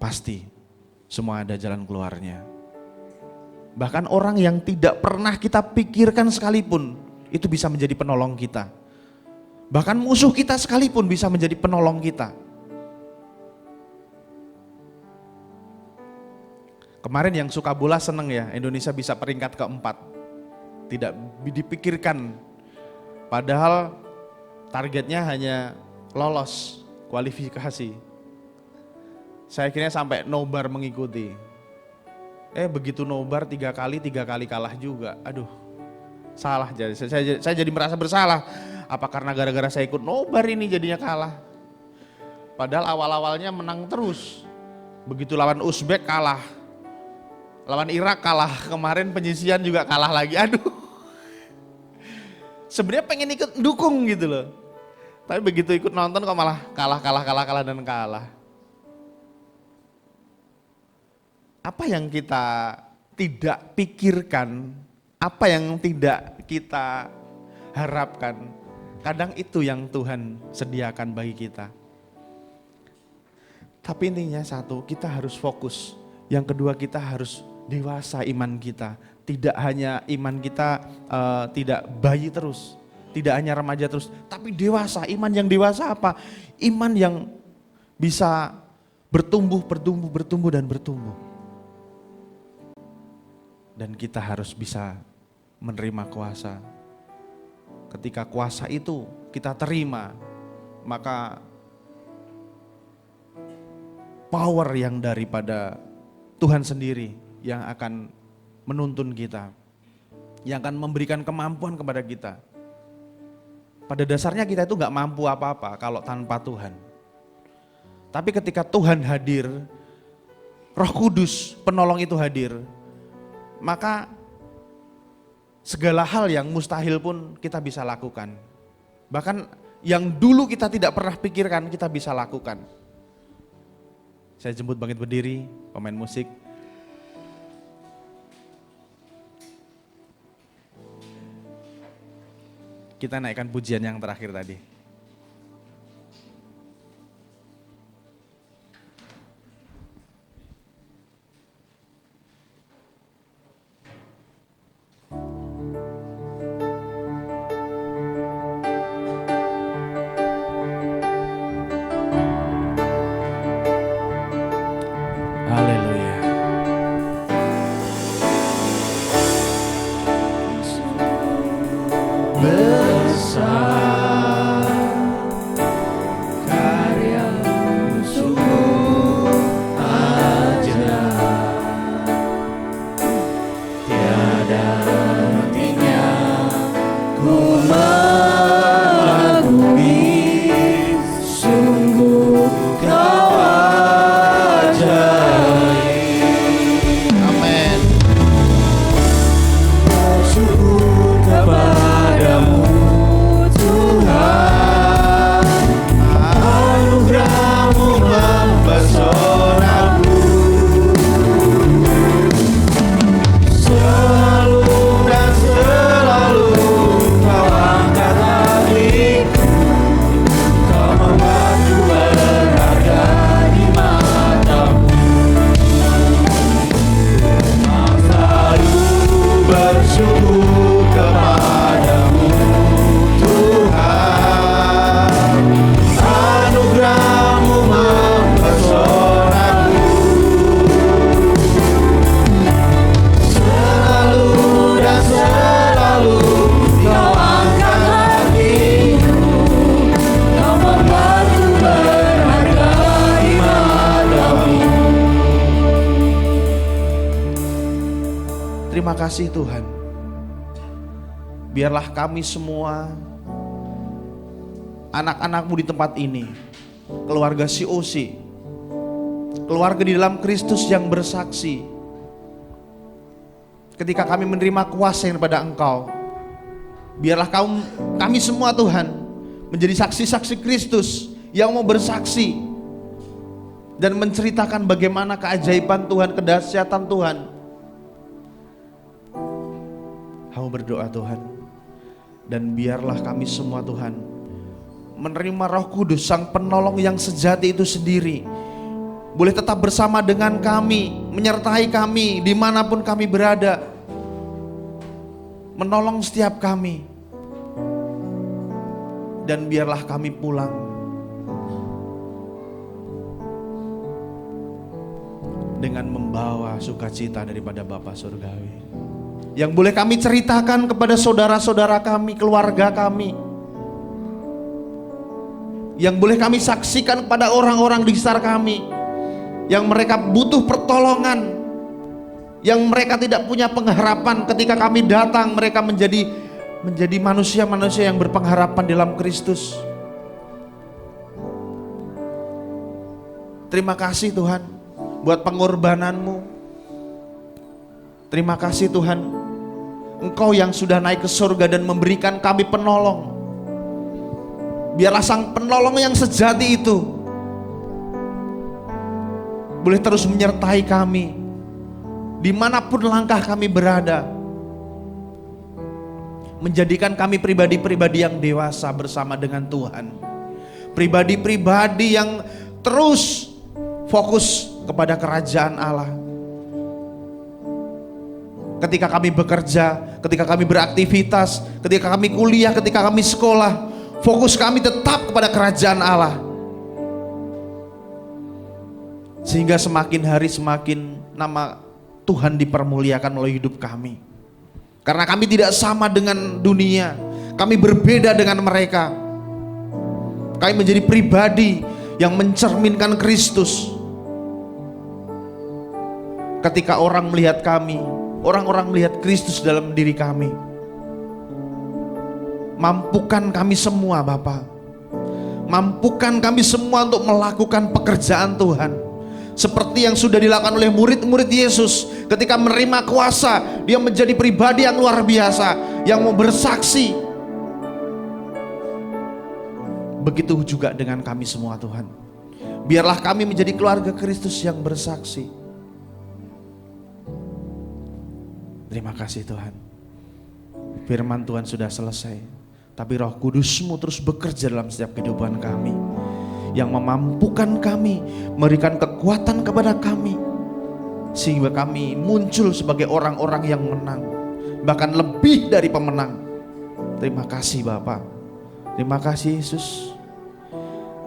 pasti semua ada jalan keluarnya. Bahkan orang yang tidak pernah kita pikirkan sekalipun, itu bisa menjadi penolong kita. Bahkan musuh kita sekalipun bisa menjadi penolong kita. Kemarin yang suka bola seneng ya, Indonesia bisa peringkat keempat. Tidak dipikirkan Padahal targetnya hanya lolos kualifikasi. Saya akhirnya sampai nobar mengikuti. Begitu nobar 3 kali kalah juga. Aduh, salah jadi. Saya jadi merasa bersalah. Apa karena gara-gara saya ikut nobar ini jadinya kalah? Padahal awal-awalnya menang terus. Begitu lawan Uzbek kalah. Lawan Irak kalah. Kemarin penyisian juga kalah lagi. Aduh. Sebenarnya pengen ikut dukung gitu loh. Tapi begitu ikut nonton kok malah kalah. Apa yang kita tidak pikirkan, apa yang tidak kita harapkan, kadang itu yang Tuhan sediakan bagi kita. Tapi intinya satu, kita harus fokus. Yang kedua, kita harus dewasa iman kita. Tidak hanya iman kita tidak bayi terus, tidak hanya remaja terus, tapi dewasa. Iman yang dewasa apa? Iman yang bisa bertumbuh dan bertumbuh. Dan kita harus bisa menerima kuasa. Ketika kuasa itu kita terima, maka power yang daripada Tuhan sendiri yang akan menuntun kita, yang akan memberikan kemampuan kepada kita. Pada dasarnya kita itu gak mampu apa-apa kalau tanpa Tuhan. Tapi ketika Tuhan hadir, Roh Kudus penolong itu hadir, maka segala hal yang mustahil pun kita bisa lakukan. Bahkan yang dulu kita tidak pernah pikirkan kita bisa lakukan. Saya jemput bangkit berdiri, pemain musik. Kita naikkan pujian yang terakhir tadi. Haleluya. Amin. Terima kasih Tuhan. Biarlah kami semua, anak-anak-Mu di tempat ini, keluarga COC, keluarga di dalam Kristus yang bersaksi, ketika kami menerima kuasa yang daripada Engkau, biarlah kami semua Tuhan menjadi saksi-saksi Kristus yang mau bersaksi dan menceritakan bagaimana keajaiban Tuhan, kedahsyatan Tuhan. Hamba berdoa Tuhan, dan biarlah kami semua Tuhan menerima Roh Kudus, Sang Penolong yang sejati itu sendiri, boleh tetap bersama dengan kami, menyertai kami dimanapun kami berada, menolong setiap kami. Dan biarlah kami pulang dengan membawa sukacita daripada Bapa Surgawi. yang boleh kami ceritakan kepada saudara-saudara kami, keluarga kami, yang boleh kami saksikan kepada orang-orang di sekitar kami, yang mereka butuh pertolongan, yang mereka tidak punya pengharapan. Ketika kami datang, mereka menjadi manusia-manusia yang berpengharapan dalam Kristus. Terima kasih Tuhan buat pengorbananmu. Terima kasih Tuhan, Engkau yang sudah naik ke surga dan memberikan kami penolong. Biarlah sang penolong yang sejati itu boleh terus menyertai kami dimanapun langkah kami berada, menjadikan kami pribadi-pribadi yang dewasa bersama dengan Tuhan, pribadi-pribadi yang terus fokus kepada kerajaan Allah. Ketika kami bekerja, ketika kami beraktivitas, ketika kami kuliah, ketika kami sekolah, fokus kami tetap kepada kerajaan Allah. Sehingga semakin hari semakin nama Tuhan dipermuliakan oleh hidup kami. Karena kami tidak sama dengan dunia, kami berbeda dengan mereka. Kami menjadi pribadi yang mencerminkan Kristus. Ketika orang melihat kami, orang-orang melihat Kristus dalam diri kami. Mampukan kami semua Bapa, mampukan kami semua untuk melakukan pekerjaan Tuhan seperti yang sudah dilakukan oleh murid-murid Yesus. Ketika menerima kuasa, dia menjadi pribadi yang luar biasa, yang mau bersaksi. Begitu juga dengan kami semua Tuhan. Biarlah kami menjadi keluarga Kristus yang bersaksi. Terima kasih Tuhan. Firman Tuhan sudah selesai, tapi Roh Kudus-Mu terus bekerja dalam setiap kehidupan kami, yang memampukan kami, memberikan kekuatan kepada kami, sehingga kami muncul sebagai orang-orang yang menang, bahkan lebih dari pemenang. Terima kasih Bapa, terima kasih Yesus.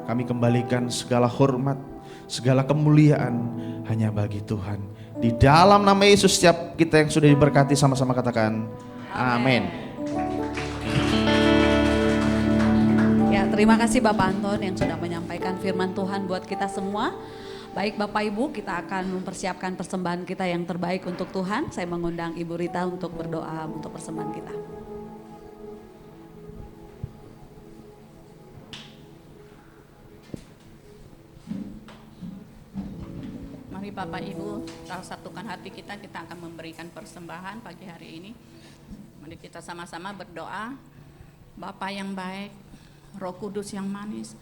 Kami kembalikan segala hormat, segala kemuliaan hanya bagi Tuhan. Di dalam nama Yesus, setiap kita yang sudah diberkati sama-sama katakan amin. Ya, terima kasih Bapak Anton yang sudah menyampaikan firman Tuhan buat kita semua. Baik Bapak Ibu, kita akan mempersiapkan persembahan kita yang terbaik untuk Tuhan. Saya mengundang Ibu Rita untuk berdoa untuk persembahan kita. Mari Bapak Ibu, kita satukan hati kita akan memberikan persembahan pagi hari ini. Mari kita sama-sama berdoa. Bapa yang baik, Roh Kudus yang manis,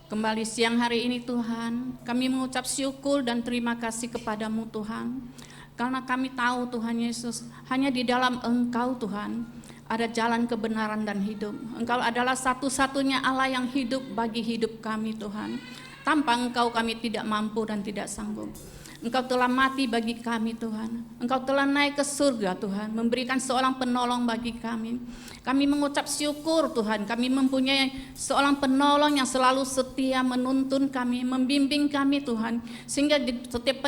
kembali siang hari ini Tuhan, kami mengucap syukur dan terima kasih kepadamu Tuhan. Karena kami tahu Tuhan Yesus, hanya di dalam Engkau Tuhan, ada jalan kebenaran dan hidup. Engkau adalah satu-satunya Allah yang hidup bagi hidup kami Tuhan. Tanpa Engkau kami tidak mampu dan tidak sanggup. Engkau telah mati bagi kami Tuhan. Engkau telah naik ke surga Tuhan, memberikan seorang penolong bagi kami. Kami mengucap syukur Tuhan, kami mempunyai seorang penolong yang selalu setia menuntun kami, membimbing kami Tuhan. Sehingga di setiap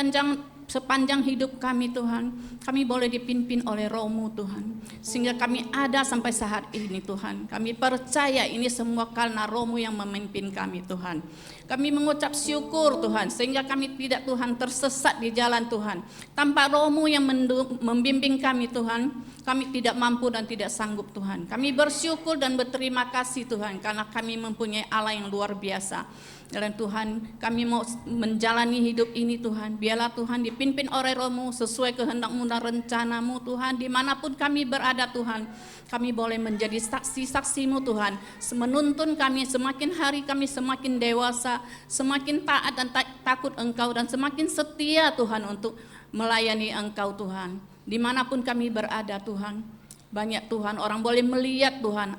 sepanjang hidup kami Tuhan, kami boleh dipimpin oleh Roh-Mu Tuhan. Sehingga kami ada sampai saat ini Tuhan. Kami percaya ini semua karena Roh-Mu yang memimpin kami Tuhan. Kami mengucap syukur Tuhan, sehingga kami tidak Tuhan tersesat di jalan Tuhan. Tanpa Roh-Mu yang membimbing kami Tuhan, kami tidak mampu dan tidak sanggup Tuhan. Kami bersyukur dan berterima kasih Tuhan, karena kami mempunyai Allah yang luar biasa. Dan Tuhan, kami mau menjalani hidup ini Tuhan, biarlah Tuhan dipimpin oleh Roh-Mu sesuai kehendak-Mu dan rencana-Mu Tuhan. Dimanapun kami berada Tuhan, kami boleh menjadi saksi-saksi-Mu Tuhan. Menuntun kami, semakin hari kami semakin dewasa, semakin taat dan takut Engkau, dan semakin setia Tuhan untuk melayani Engkau Tuhan. Dimanapun kami berada Tuhan, banyak Tuhan orang boleh melihat Tuhan,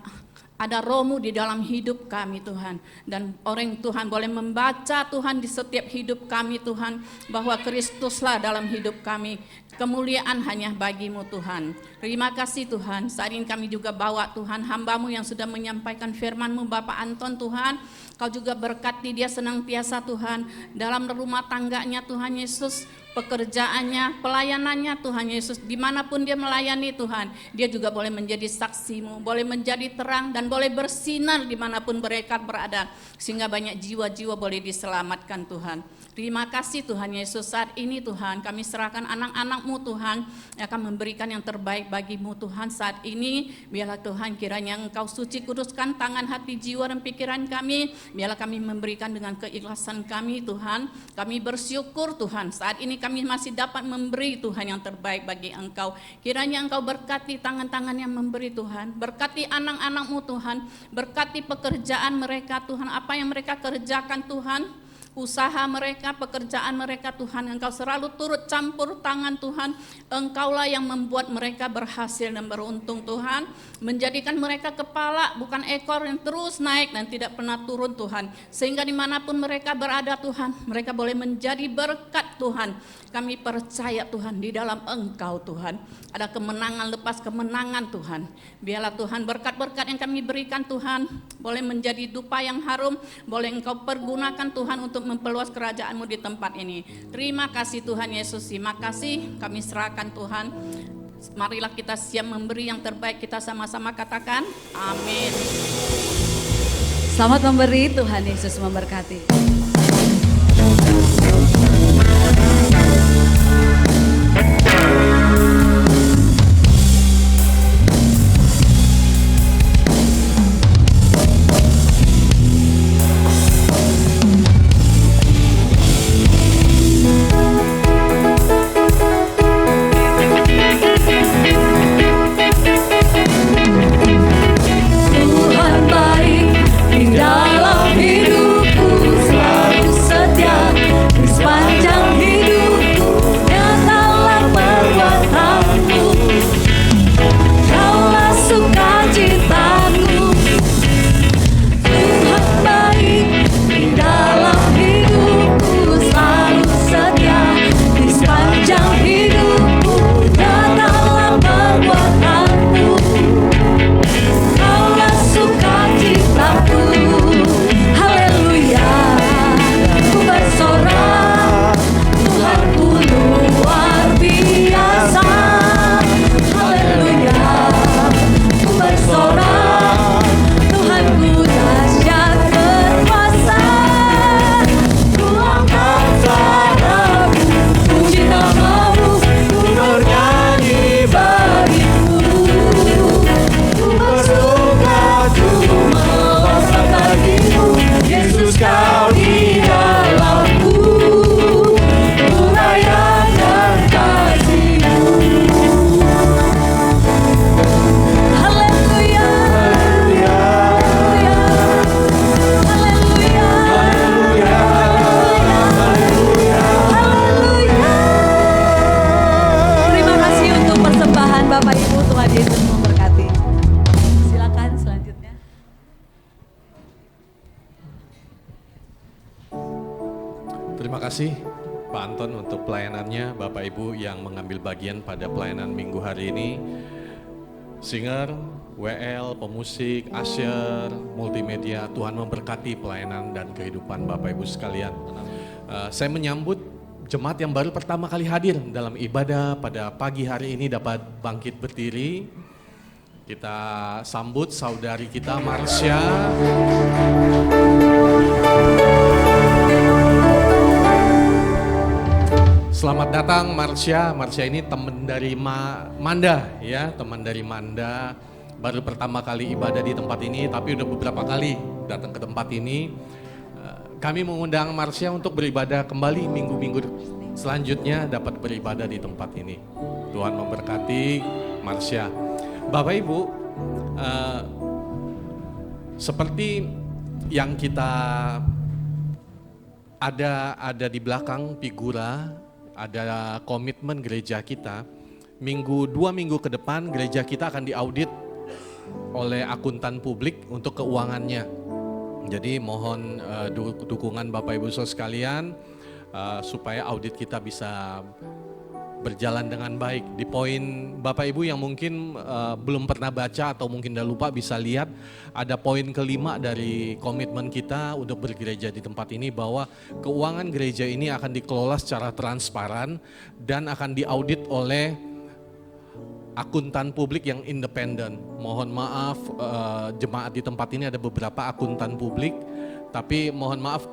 ada Roh-Mu di dalam hidup kami Tuhan. Dan orang Tuhan boleh membaca Tuhan di setiap hidup kami Tuhan, bahwa Kristuslah dalam hidup kami. Kemuliaan hanya bagi-Mu Tuhan. Terima kasih Tuhan. Saat ini kami juga bawa Tuhan hamba-Mu yang sudah menyampaikan firman-Mu, Bapak Anton Tuhan. Kau juga berkati dia senantiasa Tuhan dalam rumah tangganya Tuhan Yesus. pekerjaannya, pelayanannya Tuhan Yesus, dimanapun dia melayani Tuhan, dia juga boleh menjadi saksi-Mu, boleh menjadi terang dan boleh bersinar dimanapun mereka berada, sehingga banyak jiwa-jiwa boleh diselamatkan Tuhan. Terima kasih Tuhan Yesus, saat ini Tuhan kami serahkan anak-anak-Mu Tuhan, yang akan memberikan yang terbaik bagi-Mu Tuhan saat ini. Biarlah Tuhan kiranya Engkau suci kuduskan tangan, hati, jiwa dan pikiran kami. Biarlah kami memberikan dengan keikhlasan kami Tuhan. Kami bersyukur Tuhan saat ini kami masih dapat memberi Tuhan yang terbaik bagi Engkau. Kiranya Engkau berkati tangan-tangan yang memberi Tuhan, berkati anak-anak-Mu Tuhan, berkati pekerjaan mereka Tuhan, apa yang mereka kerjakan Tuhan, usaha mereka, pekerjaan mereka Tuhan, Engkau selalu turut campur tangan Tuhan. Engkaulah yang membuat mereka berhasil dan beruntung Tuhan, menjadikan mereka kepala bukan ekor yang terus naik dan tidak pernah turun Tuhan, sehingga dimanapun mereka berada Tuhan, mereka boleh menjadi berkat Tuhan. Kami percaya Tuhan di dalam Engkau Tuhan ada kemenangan lepas kemenangan Tuhan. Biarlah Tuhan berkat-berkat yang kami berikan Tuhan boleh menjadi dupa yang harum, boleh Engkau pergunakan Tuhan untuk memperluas kerajaan-Mu di tempat ini. Terima kasih Tuhan Yesus, terima kasih kami serahkan Tuhan. Marilah kita siap memberi yang terbaik, kita sama-sama katakan amin. Selamat memberi, Tuhan Yesus memberkati. Tuhan baik di dalam hidupku, selalu setia di sepanjang hidupku. Nyatalah perbuatanmu, Kaulah sukacitaku. Tuhan baik di dalam hidupku, selalu setia di sepanjang hidupku. Nyatalah perbuatanmu, Kaulah sukacitaku. Haleluya, ku bersorak, Tuhanku luar biasa. Haleluya, ku bersorak, Tuhanku dahsyat berkuasa. Ku angkat tanganku, puji nama-Mu, ku bernyanyi bagimu. Ku bersuka cuma melompat bagimu, Yesus Kau di dalamku, ku rayakan kasih-Mu. Haleluya, haleluya, haleluya, haleluya, haleluya. Terima kasih untuk persembahan Bapak Ibu, Tuhan Yesus memberkati. Silakan selanjutnya. Terima kasih Pak Anton untuk pelayanannya, Bapak Ibu yang mengambil bagian pada pelayanan minggu hari ini. Singer, WL, pemusik, usher, multimedia, Tuhan memberkati pelayanan dan kehidupan Bapak Ibu sekalian. Saya menyambut jemaat yang baru pertama kali hadir dalam ibadah pada pagi hari ini dapat bangkit berdiri. Kita sambut saudari kita Marsha. Selamat datang Marsha. Marsha ini teman dari Manda ya, teman dari Manda. Baru pertama kali ibadah di tempat ini, tapi udah beberapa kali datang ke tempat ini. Kami mengundang Marsha untuk beribadah kembali minggu-minggu selanjutnya dapat beribadah di tempat ini. Tuhan memberkati Marsha. Bapak Ibu, seperti yang kita ada di belakang figura, ada komitmen gereja kita. 2 minggu ke depan gereja kita akan diaudit oleh akuntan publik untuk keuangannya. Jadi mohon dukungan Bapak Ibu Saudara sekalian supaya audit kita bisa berjalan dengan baik. Di poin Bapak Ibu yang mungkin belum pernah baca atau mungkin udah lupa bisa lihat ada poin kelima dari komitmen kita untuk bergereja di tempat ini bahwa keuangan gereja ini akan dikelola secara transparan dan akan diaudit oleh akuntan publik yang independen. Mohon maaf jemaat di tempat ini ada beberapa akuntan publik, tapi mohon maaf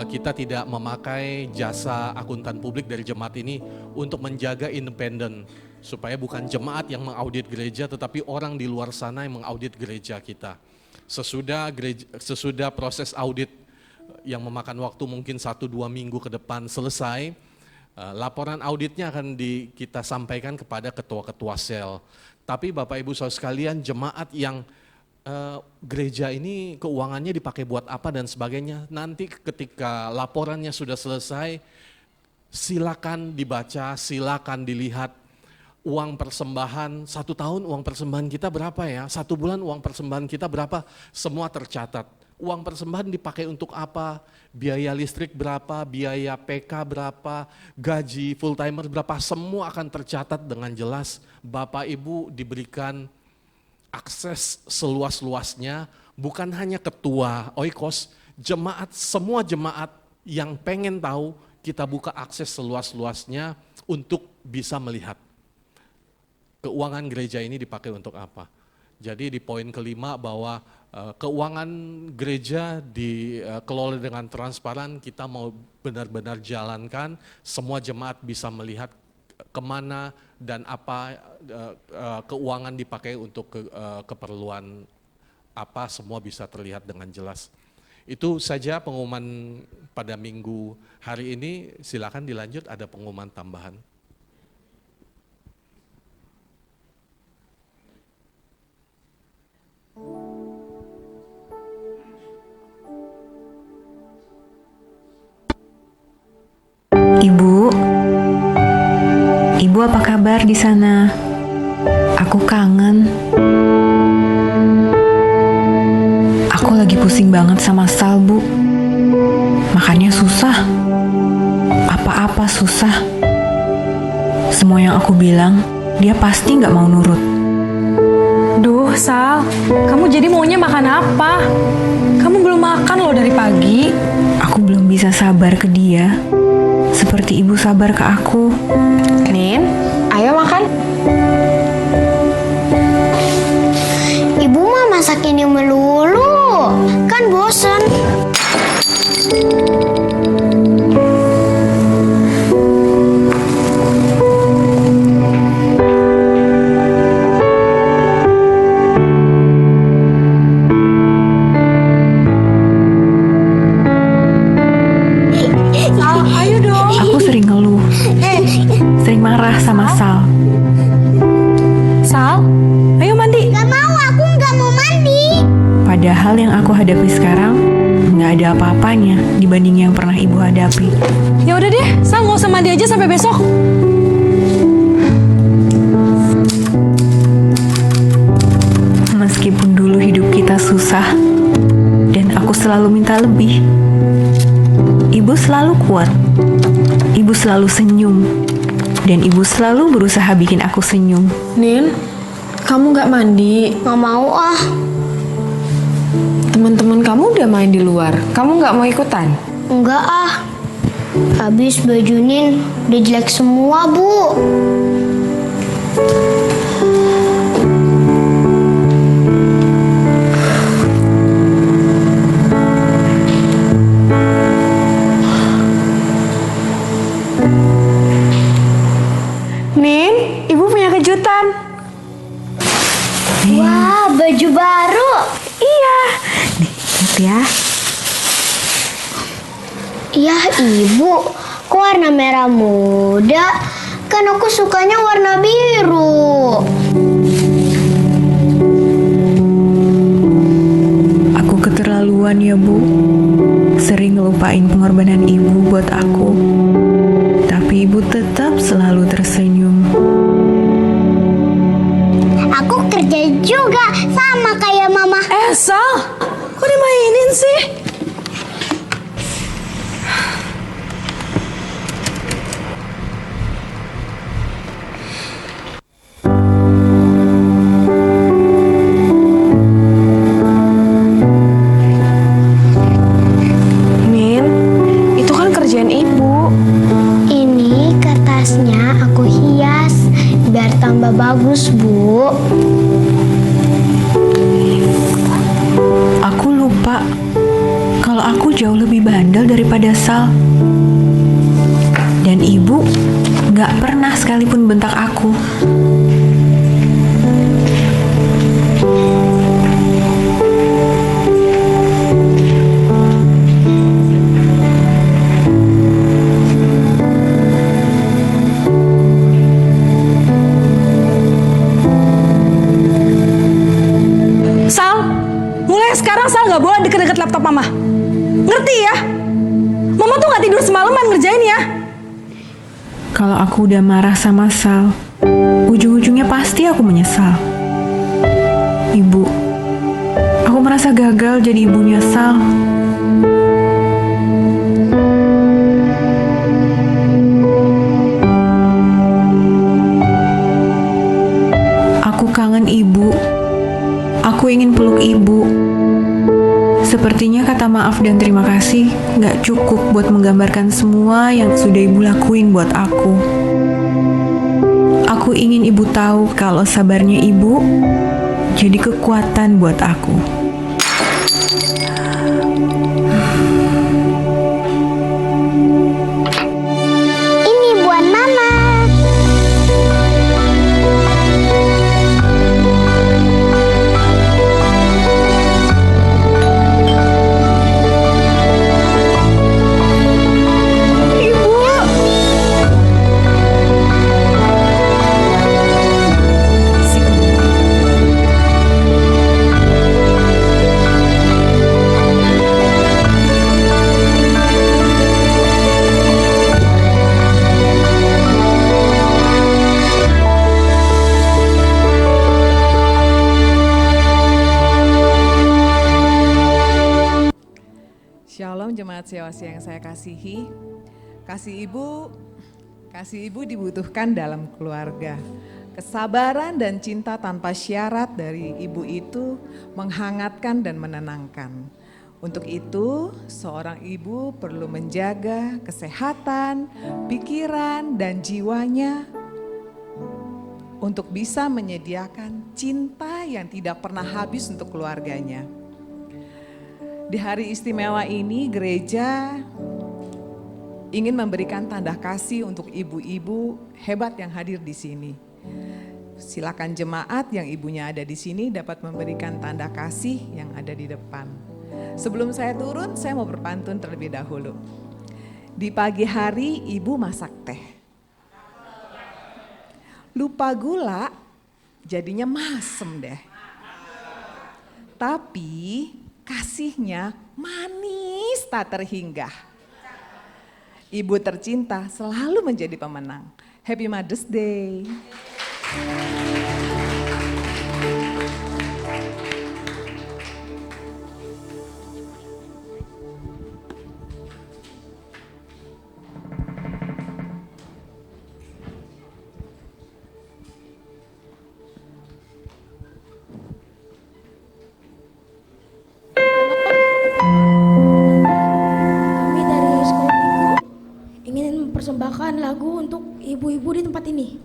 kita tidak memakai jasa akuntan publik dari jemaat ini untuk menjaga independen, supaya bukan jemaat yang mengaudit gereja tetapi orang di luar sana yang mengaudit gereja kita. Sesudah proses audit yang memakan waktu mungkin 1-2 minggu ke depan selesai, laporan auditnya akan kita sampaikan kepada ketua-ketua sel. Tapi Bapak Ibu Saudara sekalian, jemaat yang gereja ini keuangannya dipakai buat apa dan sebagainya, nanti ketika laporannya sudah selesai, silakan dibaca, silakan dilihat uang persembahan 1 tahun, uang persembahan kita berapa ya, 1 bulan uang persembahan kita berapa, semua tercatat. Uang persembahan dipakai untuk apa, biaya listrik berapa, biaya PK berapa, gaji full timer berapa, semua akan tercatat dengan jelas. Bapak Ibu diberikan akses seluas-luasnya, bukan hanya ketua oikos, jemaat, semua jemaat yang pengen tahu, kita buka akses seluas-luasnya untuk bisa melihat keuangan gereja ini dipakai untuk apa. Jadi di poin kelima bahwa keuangan gereja dikelola dengan transparan, kita mau benar-benar jalankan, semua jemaat bisa melihat kemana dan apa keuangan dipakai untuk keperluan apa, semua bisa terlihat dengan jelas. Itu saja pengumuman pada minggu hari ini. Silakan dilanjut, ada pengumuman tambahan. Ibu apa kabar di sana? Aku kangen. Aku lagi pusing banget sama Sal, Bu. Makannya susah. Apa-apa susah. Semua yang aku bilang, dia pasti nggak mau nurut. Duh, Sal, kamu jadi maunya makan apa? Kamu belum makan loh dari pagi. Aku belum bisa sabar ke dia, seperti ibu sabar ke aku. Nin, ayo makan. Ibu mah masakin yang melulu, kan bosen. Ayo dong. Aku sering ngeluh, sering marah sama Sal. Sal, ayo mandi. Gak mau, aku gak mau mandi. Padahal yang aku hadapi sekarang nggak ada apa-apanya dibanding yang pernah ibu hadapi. Ya udah deh, Sal nggak usah mandi aja sampai besok. Meskipun dulu hidup kita susah dan aku selalu minta lebih, ibu selalu kuat, ibu selalu senyum, dan ibu selalu berusaha bikin aku senyum. Nin, kamu nggak mandi. Gak mau ah. Teman-teman kamu udah main di luar. Kamu nggak mau ikutan? Enggak ah. Habis baju Nin udah jelek semua, Bu. Nin, ibu punya kejutan. Wah, baju baru. Iya, nih lihat ya. Ya ibu, kok warna merah muda? Kan aku sukanya warna biru. Aku keterlaluan ya Bu, sering ngelupain pengorbanan ibu buat aku. Tapi ibu tetap selalu tersenyum. Aku kerja juga sama kayak mama. Sal, kok dimainin sih? kecil daripada Sal. Dan ibu gak pernah sekalipun bentak aku. Sal, mulai sekarang Sal gak boleh deket-deket laptop Mama. Ngerti ya? Mama tuh gak tidur semalaman ngerjain ya. Kalau aku udah marah sama Sal, ujung-ujungnya pasti aku menyesal. Ibu, aku merasa gagal jadi ibunya Sal. Aku kangen ibu. Aku ingin peluk ibu. Sepertinya kata maaf dan terima kasih gak cukup buat menggambarkan semua yang sudah ibu lakuin buat aku. Aku ingin ibu tahu kalau sabarnya ibu jadi kekuatan buat aku. Ini buat Mama. Shalom jemaat Sewasi yang saya kasihi. Kasih ibu dibutuhkan dalam keluarga. Kesabaran dan cinta tanpa syarat dari ibu itu menghangatkan dan menenangkan. Untuk itu, seorang ibu perlu menjaga kesehatan, pikiran, dan jiwanya untuk bisa menyediakan cinta yang tidak pernah habis untuk keluarganya. Di hari istimewa ini, gereja ingin memberikan tanda kasih untuk ibu-ibu hebat yang hadir di sini. Silakan jemaat yang ibunya ada di sini dapat memberikan tanda kasih yang ada di depan. Sebelum saya turun, saya mau berpantun terlebih dahulu. Di pagi hari, ibu masak teh. Lupa gula, jadinya masem deh. Tapi kasihnya manis tak terhingga. Ibu tercinta selalu menjadi pemenang. Happy Mother's Day. Kami dari Sekolah Minggu ingin mempersembahkan lagu untuk ibu-ibu di tempat ini.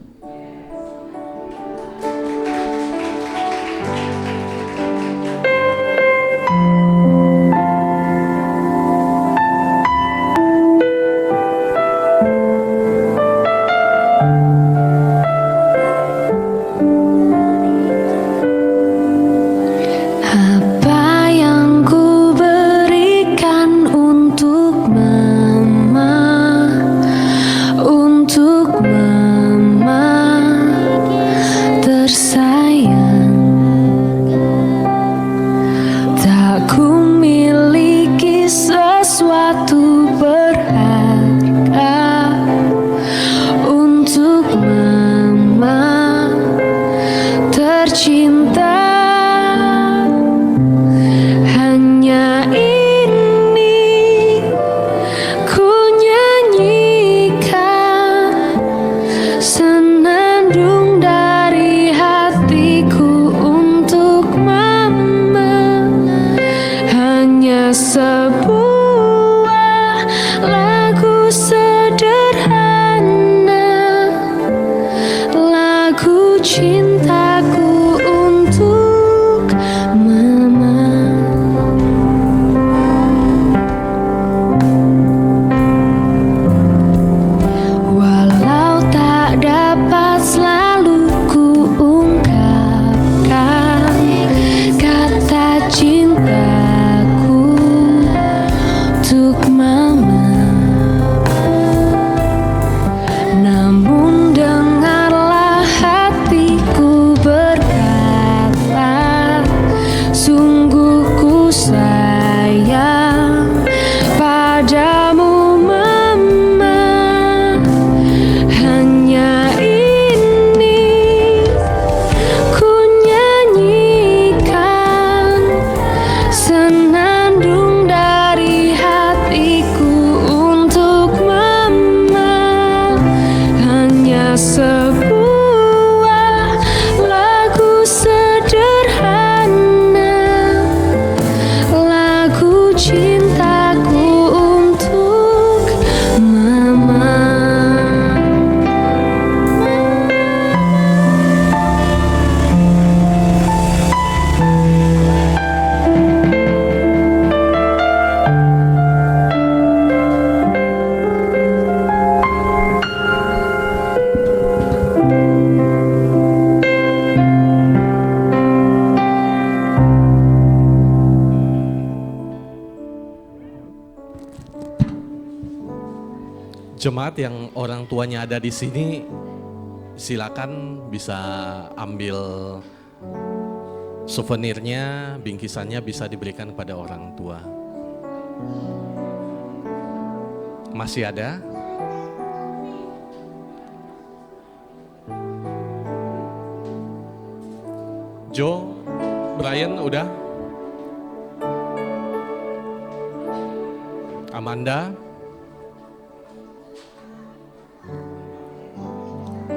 Apa yang ku berikan untuk mama, untuk mama tersayang. Tak ku miliki sesuatu berharga untuk mama tercinta. Hanya ini ku nyanyikan senandung dari hatiku untuk mama. Hanya sebuah lagu sederhana, lagu cintaku untuk mama. Jemaat yang orang tuanya ada di sini, silakan bisa ambil souvenirnya, bingkisannya bisa diberikan kepada orang tua. Masih ada? Joe, Brian udah? Amanda?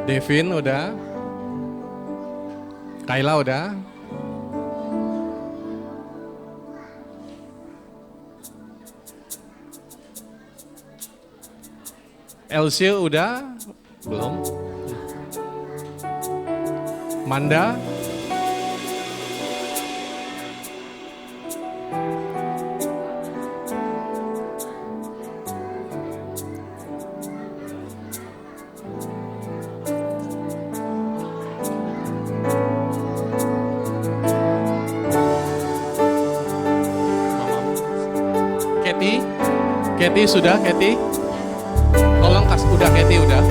Devin udah? Kayla udah? Elsie udah? Belum? Manda? Kathy sudah, Kathy? Tolong kasih, udah Kathy udah.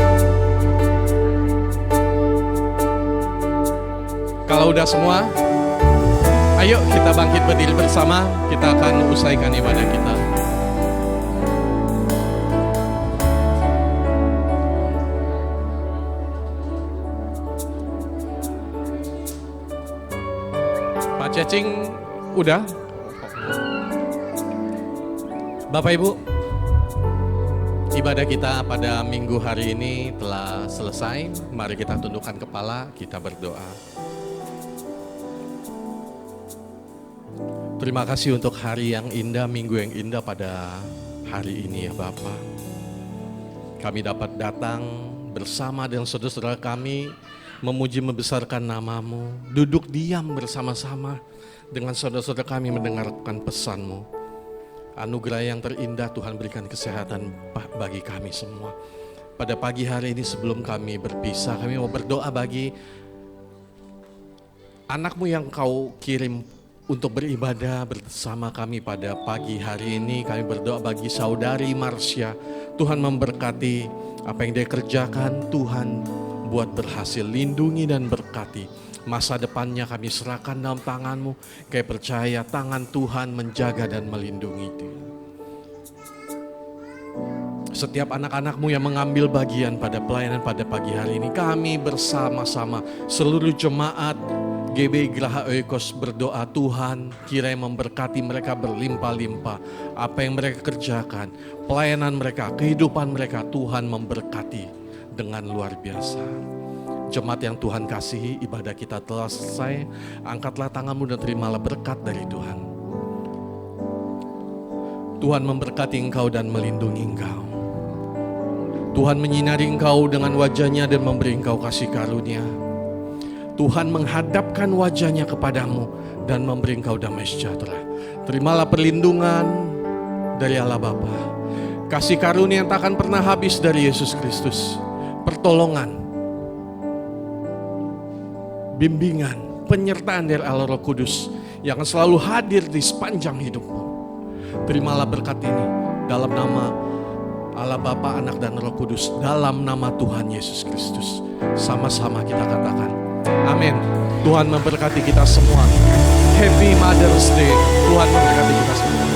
Kalau udah semua, ayo kita bangkit berdiri bersama, kita akan usaikan ibadah kita. Pak Cacing udah? Bapak Ibu, ibadah kita pada minggu hari ini telah selesai. Mari kita tundukkan kepala, kita berdoa. Terima kasih untuk hari yang indah, minggu yang indah pada hari ini ya Bapak. Kami dapat datang bersama dengan saudara-saudara kami, memuji membesarkan nama-Mu, duduk diam bersama-sama dengan saudara-saudara kami mendengarkan pesan-Mu. Anugerah yang terindah Tuhan berikan kesehatan bagi kami semua. Pada pagi hari ini sebelum kami berpisah, kami mau berdoa bagi anak-Mu yang Kau kirim untuk beribadah bersama kami pada pagi hari ini. Kami berdoa bagi saudari Marsha, Tuhan memberkati apa yang dia kerjakan, Tuhan buat berhasil, lindungi dan berkati. Masa depannya kami serahkan dalam tangan-Mu. Kami percaya tangan Tuhan menjaga dan melindungi dia. Setiap anak-anak-Mu yang mengambil bagian pada pelayanan pada pagi hari ini, kami bersama-sama seluruh jemaat GBI Geraha Oikos berdoa, Tuhan kiranya memberkati mereka berlimpah-limpah. Apa yang mereka kerjakan, pelayanan mereka, kehidupan mereka, Tuhan memberkati dengan luar biasa. Jemaat yang Tuhan kasihi, ibadah kita telah selesai. Angkatlah tanganmu dan terimalah berkat dari Tuhan. Tuhan memberkati engkau dan melindungi engkau. Tuhan menyinari engkau dengan wajahnya dan memberi engkau kasih karunia. Tuhan menghadapkan wajahnya kepadamu dan memberi engkau damai sejahtera. Terimalah perlindungan dari Allah Bapa, kasih karunia yang tak akan pernah habis dari Yesus Kristus, pertolongan, bimbingan, penyertaan dari Allah Roh Kudus yang akan selalu hadir di sepanjang hidupmu. Terimalah berkat ini dalam nama Allah Bapa, Anak dan Roh Kudus, dalam nama Tuhan Yesus Kristus. Sama-sama kita katakan, amin. Tuhan memberkati kita semua. Happy Mother's Day. Tuhan memberkati kita semua.